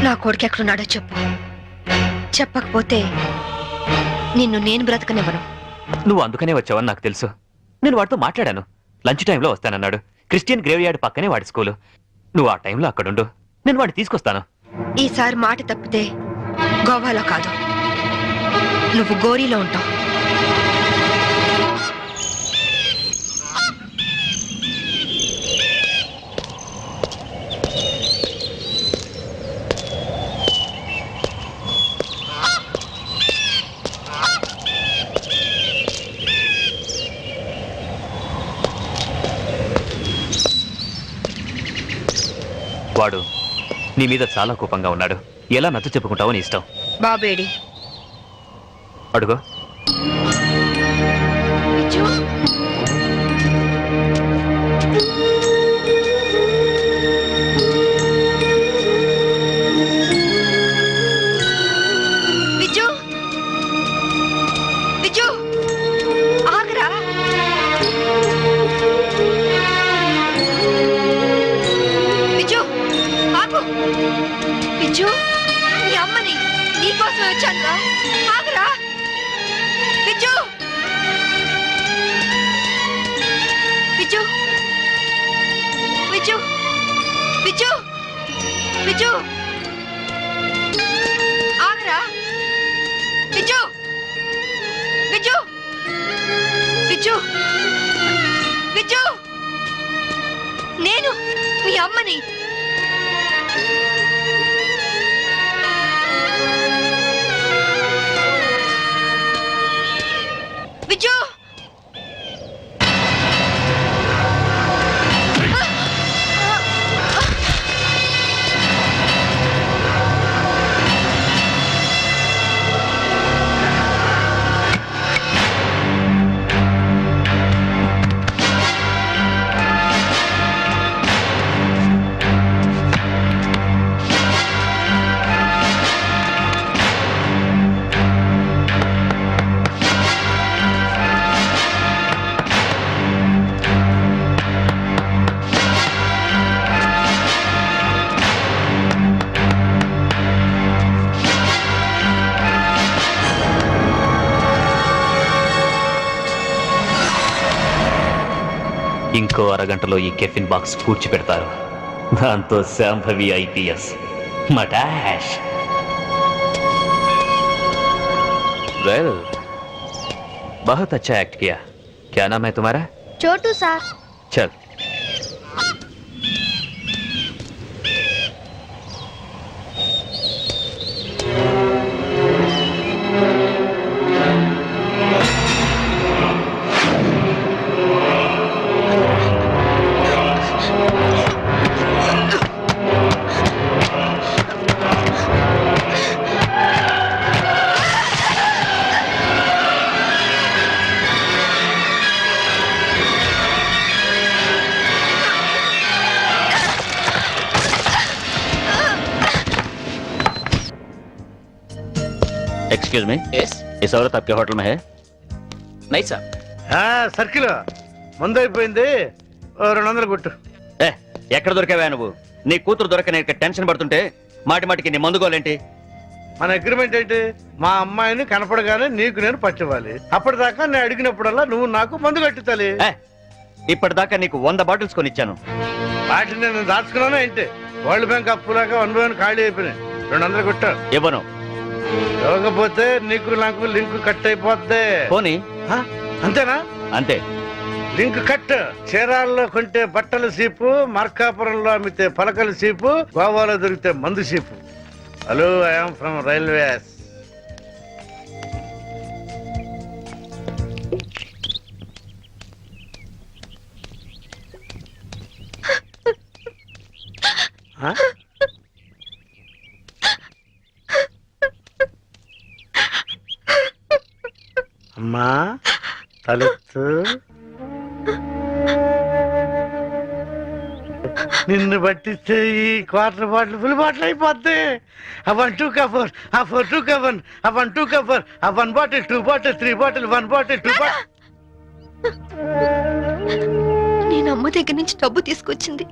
నా కొడుకు ఎక్కడున్నాడో చెప్పు. చెప్పకపోతే నిన్ను నేను బ్రతకనివ్వను. నువ్వు అందుకనే వచ్చావని నాకు తెలుసు. నేను వాడితో మాట్లాడాను. లంచ్ టైంలో వస్తానన్నాడు. క్రిస్టియన్ గ్రేవ్ యార్డ్ పక్కనే వాడి స్కూలు. నువ్వు ఆ టైంలో అక్కడుండు. నేను వాడిని తీసుకొస్తాను. ఈసారి మాట తప్పితే గోవాలో కాదు, నువ్వు గోరీలో ఉంటావు. వాడు నీ మీద చాలా కోపంగా ఉన్నాడు. ఎలా నచ్చ చెప్పుకుంటావో నీ ఇష్టం. బాబేడి అడుగు. విజు, విజు, విజు, ఆగరా. విజు, ఆగు. విజు, నీ అమ్మని నీకోసం వచ్చాను. ఆగరా విజు. విజు, విజు, విజు, విజు, ఆగరా. విజు, విజు, విజు, విజు, నేను మీ అమ్మని. విజు, ఇంకో అరగంటలో ఈ కెఫిన్ బాక్స్ పూడ్చి పెడతారు. దాంతో శాంభవి ఐపీఎస్ మటాష్. వెల్, बहुत अच्छा एक्ट किया. क्या नाम है तुम्हारा? छोटू सर. चल. एक्सक्यूज मी, इस औरत आपके होटल में है? नहीं सर. సర్కిల్ ముందు అయిపోయింది. 200 కొట్టు. ఎక్కడ దొరికావా నువ్వు? నీ కూతురు దొరకని టెన్షన్ పడుతుంటే మాటి మాటికి నీ మందుకోలేంటి? మన అగ్రిమెంట్ ఏంటి? మా అమ్మాయిని కనపడగానే నీకు నేను పట్టివ్వాలి. అప్పటిదాకా నేను అడిగినప్పుడల్లా నువ్వు నాకు మందు కట్టించాలి. ఇప్పటిదాకా నీకు 100 బాటిల్స్ కొనిచ్చాను. వాటిని నేను దాచుకున్నాను ఏంటి? వరల్డ్ బ్యాంక్ అప్పులాగా 1 ఖాళీ అయిపోయినాయి. 200 కొట్టు. ఇవ్వను. ఇవ్వకపోతే నీకు నాకు లింక్ కట్ అయిపోద్ది. పోనీ. అంతేనా? అంతే. Link cut. చీరాల్లో కొంటే బట్టల సీపు, మార్కాపురంలో అమ్మితే పలకల సీపు, గోవాలో దొరికితే మందు cheap. Hello, I'm from railways. అమ్మా తలెత్తు. నిన్ను పట్టిస్తే ఈ క్వార్టర్ బాటిల్ ఫుల్ బాటిల్ అయిపోద్ది. ఆ 1 2 కవర్, ఆ 4 2 కవర్, ఆ 1 2 కవర్, ఆ 1 bottle 2 bottle 3 bottle 1 bottle 2 bottle. నేను అమ్మ దగ్గర నుంచి డబ్బు తీసుకొచ్చింది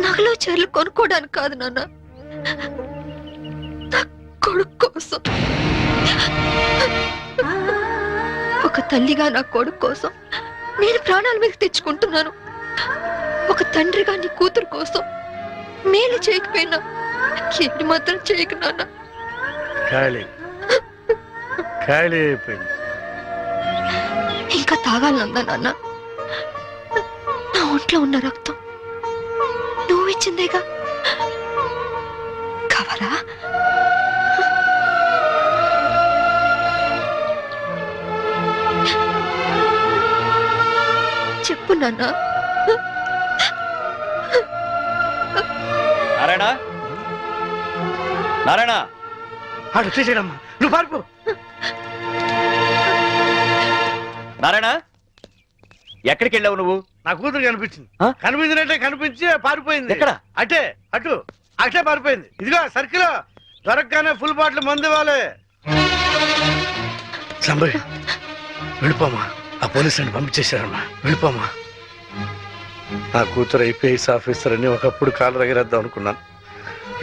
నగలు చీరలు కొనుక్కోవడానికి కాదు నాన్న, నా కొడుకు కోసం. ఒక తల్లిగా నా కొడుకు కోసం నేను ప్రాణాల మీద తెచ్చుకుంటున్నాను. ఒక తండ్రిగా నీ కూతురు కోసం మేలు చేయకపోయినా కీడు మాత్రం చేయకు నాన్న. ఖాళీ ఖాళీ అయిపోయింది. ఇంకా తాగాలనుందా నాన్న? నా ఒంట్లో ఉన్న రక్తం నువ్వు ఇచ్చిందేగా, కావాలా? చెప్పు నాన్న. నారాయణ నారాయణ అటు చేసేయడమ్మా, నువ్వు పారిపో. నారాయణ ఎక్కడికి వెళ్ళావు నువ్వు? నా కూతురు కనిపించింది. ఆ? కనిపించినట్టే కనిపించి పారిపోయింది. ఎక్కడ? అటే అటే పారిపోయింది. ఇదిగో సర్కిల్ దొరకగానే ఫుల్ బాటిల్ మందు ఇవ్వాలి. సంబరి వెళ్ళిపోమా, ఆ పోలీసుని పంపించేశారమ్మా, వెళ్ళిపోమా. నా కూతురు ఐపీఎస్ ఆఫీసర్ అని ఒకప్పుడు కాలర్ ఎగరేద్దాం అనుకున్నాను.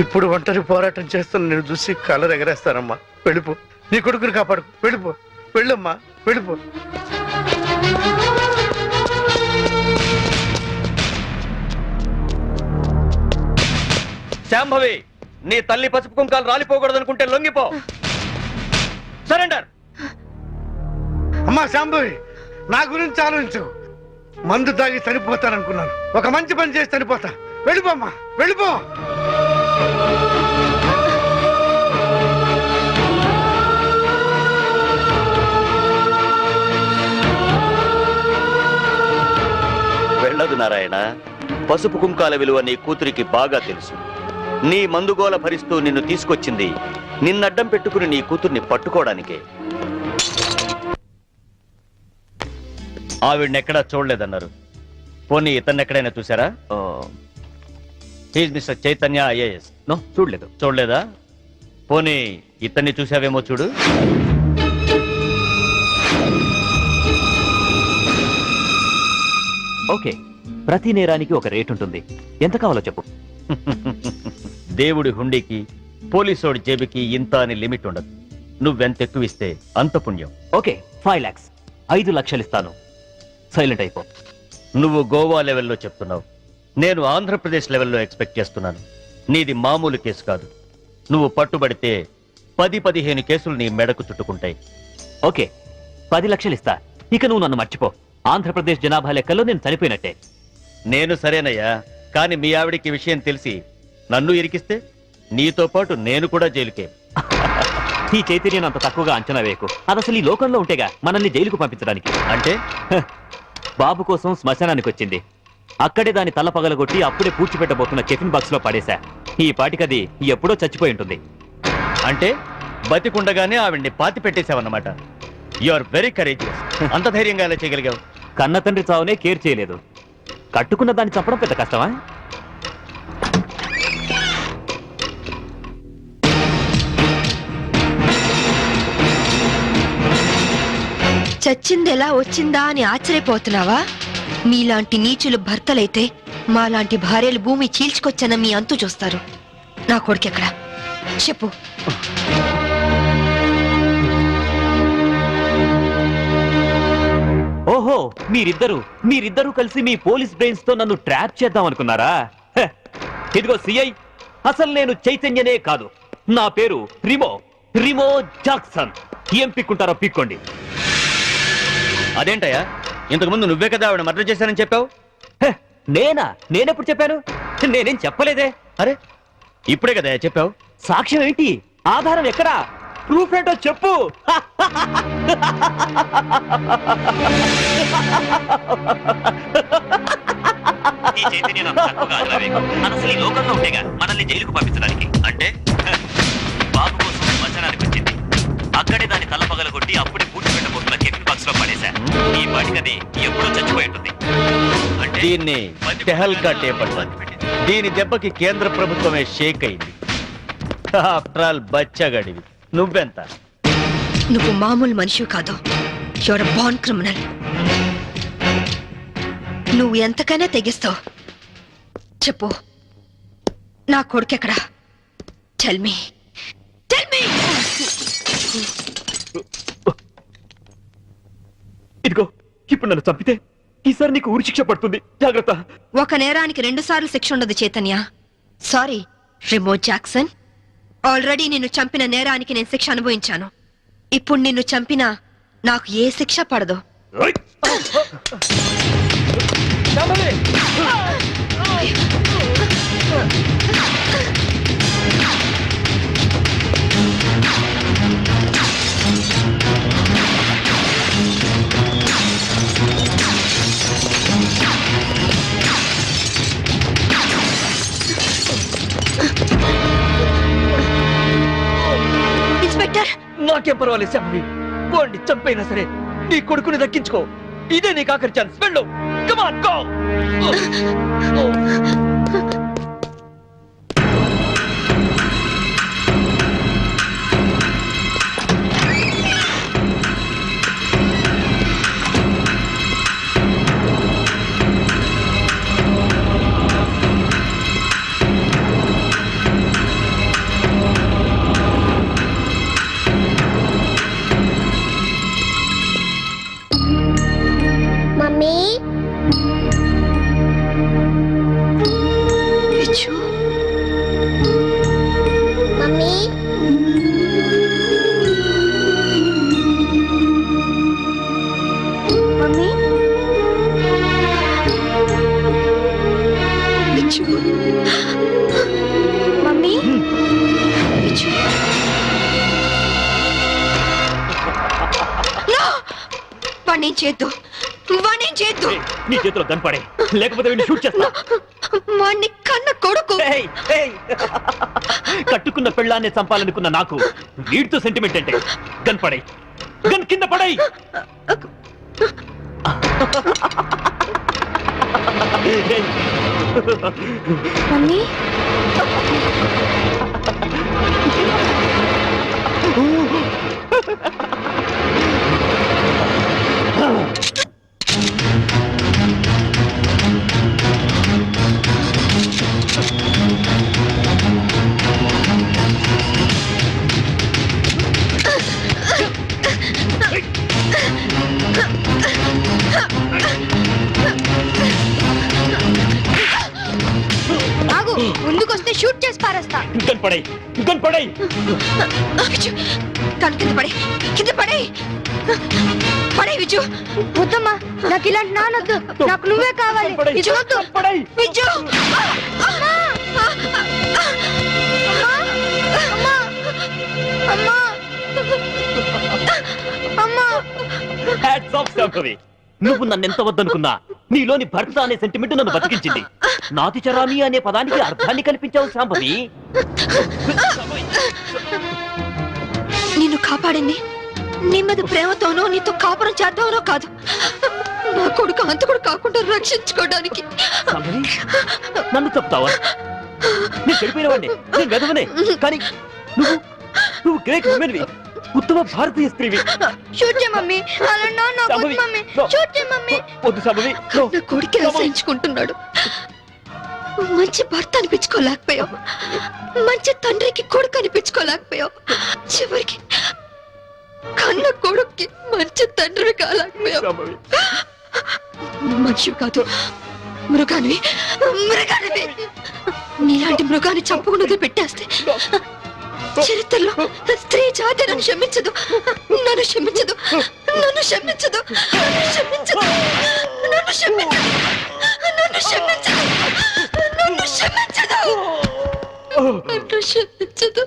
ఇప్పుడు ఒంటరి పోరాటం చేస్తున్న నేను చూసి కాలర్ ఎగరేస్తానమ్మా. వెళ్ళిపో, నీ కొడుకుని కాపాడు. వెళ్ళిపో, వెళ్ళమ్మా, వెళ్ళిపో. శాంభవి, నీ తల్లి పసుపు కుంకాలు రాలిపోకూడదనుకుంటే లొంగిపో. సరెండర్. అమ్మా శాంభవి, నా గురించి ఆలోచించు. మందు తాగి చనిపోతాననుకున్నాను, ఒక మంచి పని చేసి చనిపోతా. వెళ్ళిపోమ్మా, వెళ్ళిపో. వెళ్ళదు నారాయణ. పసుపు కుంకాల విలువ నీ కూతురికి బాగా తెలుసు. నీ మందుగోల భరిస్తూ నిన్ను తీసుకొచ్చింది నిన్నడ్డం పెట్టుకుని నీ కూతుర్ని పట్టుకోవడానికే. ఆవిడనెక్కడా చూడలేదన్నారు. పోనీ ఇతన్నెక్కడైనా చూసారా? He's mister Chaitanya IAS. No, చూడలేదు. చూడలేదా? పోనీ ఇతన్ని చూసావేమో చూడు. ఓకే, ప్రతి నేరానికి ఒక రేట్ ఉంటుంది. ఎంత కావాలో చెప్పు. దేవుడి హుండీకి పోలీసోడి జేబుకి ఇంత అని లిమిట్ ఉండదు. నువ్వెంత ఎక్కువ ఇస్తే అంత పుణ్యం. ఓకే, 5 lakhs, 5 లక్షలు ఇస్తాను. సైలెంట్ అయిపో. నువ్వు గోవా లెవెల్లో చెప్తున్నావు, నేను ఆంధ్రప్రదేశ్ లెవెల్లో ఎక్స్పెక్ట్ చేస్తున్నాను. నీది మామూలు కేసు కాదు. నువ్వు పట్టుబడితే 10-15 కేసులు నీ మెడకు చుట్టుకుంటాయి. ఓకే, 10 లక్షలు ఇస్తా. ఇక నువ్వు నన్ను మర్చిపో. ఆంధ్రప్రదేశ్ జనాభా లెక్కల్లో నేను చనిపోయినట్టే. నేను సరేనయ్యా, కానీ మీ ఆవిడికి విషయం తెలిసి నన్ను ఇరికిస్తే నీతో పాటు నేను కూడా జైలుకే. ఈ చైతన్యం అంత తక్కువగా అంచనా వేయకు. అది అసలు ఈ లోకంలో ఉంటేగా మనల్ని జైలుకు పంపించడానికి. అంటే బాబు కోసం శ్మశానానికి వచ్చింది. అక్కడే దాని తల పగలగొట్టి అప్పుడే పూడ్చిపెట్టబోతున్న కెఫిన్ బాక్స్ లో పడేశా. ఈ పాటికది ఎప్పుడో చచ్చిపోయి ఉంటుంది. అంటే బతికుండగానే ఆవిడ్ని పాతి పెట్టేశావన్నమాట. You are very courageous. అంత ధైర్యంగా ఎలా చేయగలిగావు? కన్న తండ్రి చావునే కేర్ చేయలేదు. కట్టుకున్న దాన్ని చంపడం పెద్ద కష్టమా? చచ్చింది ఎలా వచ్చిందా అని ఆశ్చర్యపోతున్నావా? మీలాంటి నీచులు భర్తలైతే మాలాంటి భార్యలు భూమి చీల్చుకొచ్చన్న మీ అంతు చూస్తారు. నా కొడుకెక్కడ చెప్పు. ఓహో, మీరిద్దరూ కలిసి మీ పోలీస్ బ్రెయిన్స్ తో నన్ను ట్రాప్ చేద్దాం అనుకున్నారా? హె, ఇదిగో సిఐ, అసలు నేను చైతన్యనే కాదు. నా పేరు రిమో జాక్సన్. ఏం పిక్కుంటారో పిక్కోండి. అదేంటయ్యా, ఇంతకుముందు నువ్వే కదా ఆవిడ మర్డర్ చేశానని చెప్పావు. నేనెప్పుడు చెప్పాను? నేనేం చెప్పలేదే. అరే, ఇప్పుడే కదా చెప్పావు. సాక్ష్యం ఏంటి? ఆధారం ఎక్కడా? ప్రూఫ్ ఏంటో చెప్పు. అసలు ఈ లోకంలో ఉండేగా మనల్ని జైలుకు పంపించడానికి. అంటే బాబు కోసం శ్మశానానికి వచ్చింది. అక్కడే దాని తల పగలగొట్టి అప్పుడే పూడ్చిపెట్టబోతున్న కెఫిన్ బాక్స్ లో పడేశా. ఈ పాటికది ఎప్పుడో చచ్చిపోయి ఉంటుంది. దీన్ని టెహల్కా టేప్ అంటారు. దీని దెబ్బకి కేంద్ర ప్రభుత్వమే షేక్ అయింది. ఆఫ్టర్ ఆల్ బచ్చగడివి. నువ్వెంత? నువ్వు మామూలు మనిషి కాదు. Your born criminal. నువ్వు ఎంతకైనా తెగిస్తావు. చెప్పు, నా కొడుకెక్కడా? Tell me. ఇదిగో, ఇప్పుడు నన్ను చంపితే ఈసారి నీకు ఉరి శిక్ష పడుతుంది. జాగ్రత్త. ఒక నేరానికి 2 సార్లు శిక్ష ఉండదు Chaitanya. Sorry Remo Jackson. Already నిన్ను చంపిన నేరానికి నేను శిక్ష అనుభవించాను. ఇప్పుడు నిన్ను చంపినా నాకు ఏ శిక్ష పడదు. ఇన్స్పెక్టర్, నాకేం పర్వాలేదు శాంభవి. వాడిని చంపైనా సరే నీ కొడుకుని దక్కించుకో. ఇదే నీకు ఆఖరి ఛాన్స్. వెళ్ళు. Come on, go. మమ్మీ విచ్చు, మమ్మీ మమ్మీ విచ్చు, మమ్మీ విచ్చు. No! వాణ్ణి చేద్దు, వాణ్ణి చేద్దు. నీ చేతిలో కనపడే, లేకపోతే వీడిని షూట్ చేస్తా. వాణ్ణి కన్న కొడుకు. ఏయ్, ఏయ్. కట్టుకున్న పెళ్ళాన్ని చంపాలనుకున్న నాకు వీడితో సెంటిమెంట్ అంటే కనపడే. గన్ కింద పడై. మమ్మీ ఆగు, ముందుకొస్తే షూట్ చేసి పారేస్తా. Gun పడై, gun పడై. విచ్చు, కన్ను కింద పడే, కింద పడే, పడే విచ్చు. వద్దమ్మా, నాకు ఇలాంటి నానొద్దు, నాకు నువ్వే కావాలి. విచ్చు వద్దు, విచ్చు. అమ్మా అమ్మా అమ్మా. Hats off Shambhavi. నువ్వు నన్నెంత వద్దనుకున్నా నీలోని భర్త అనే సెంటిమెంట్ నన్ను బతికించింది. నాతి చరామి అనే పదానికి అర్థాన్ని కల్పించావు శాంభవి. నిన్ను కాపాడింది నీ మీద ప్రేమతోనో నీతో కాపురం చేద్దామనో కాదు, నా కొడుకు అంతకుడు కాకుండా రక్షించుకోవడానికి. శాంభవి, నన్ను చెప్తావా? నేను చెడిపోయినవాడిని, నేను వెదవనే. కానీ నువ్వు నువ్వు గ్రేట్ ఉమెన్వి, ఉత్తమ భారతీయ స్త్రీవి. షూట్ చేయ మమ్మీ, అలా నాకు శాంభవి, మమ్మీ, no. షూట్ చేయ మమ్మీ. వద్దు శాంభవి, no. నా కొడుకు అసహించుకుంటున్నాడు. మంచి భర్త అనిపించుకోలేకపోయావు, మంచి తండ్రికి కొడుకు అనిపించుకోలేకపోయావు, చివరికి కన్న కొడుక్కి మంచి తండ్రి కాలేకపోయావు. శాంభవి, మనిషి కాదు, మృగానివి, మృగానివి. నీలాంటి మృగాన్ని చంపకుండా పెట్టేస్తే చరిత్రలో స్త్రీ జాతి నన్ను క్షమించదు, నన్ను క్షమించదు, నన్ను క్షమించదు, నన్ను క్షమించదు, నన్ను క్షమించదు, నన్ను క్షమించదు, నన్ను క్షమించదు, నన్ను క్షమించదు.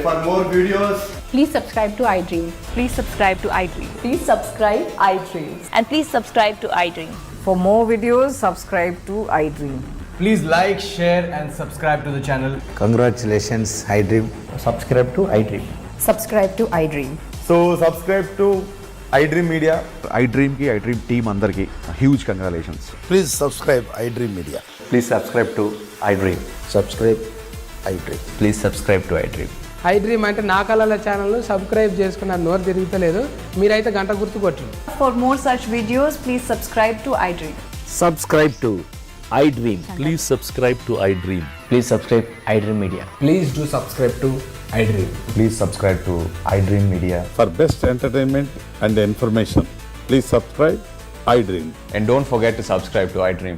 For more videos, please subscribe to iDream. please subscribe to iDream. Please subscribe iDream. And please subscribe to iDream. For more videos, subscribe to iDream. Please like, share and subscribe to the channel. Congratulations, iDream. Subscribe to iDream. Subscribe to iDream. So subscribe to iDream media. IDream team అందరికి huge congratulations. Please subscribe iDream media. Please subscribe to iDream. Subscribe iDream. Please subscribe to iDream. IDream అంటే నా కళల channel subscribe చేసుకున్న నోరు తిరుగుతలేదు, మీరైతే గంట గుర్తు కొట్టండి. For more such videos, please subscribe to iDream. Subscribe to iDream. Please subscribe to iDream. Please subscribe iDream media. Please do subscribe to iDream. Please subscribe to iDream media. For best entertainment and information please subscribe I dream. And don't forget to subscribe to iDream.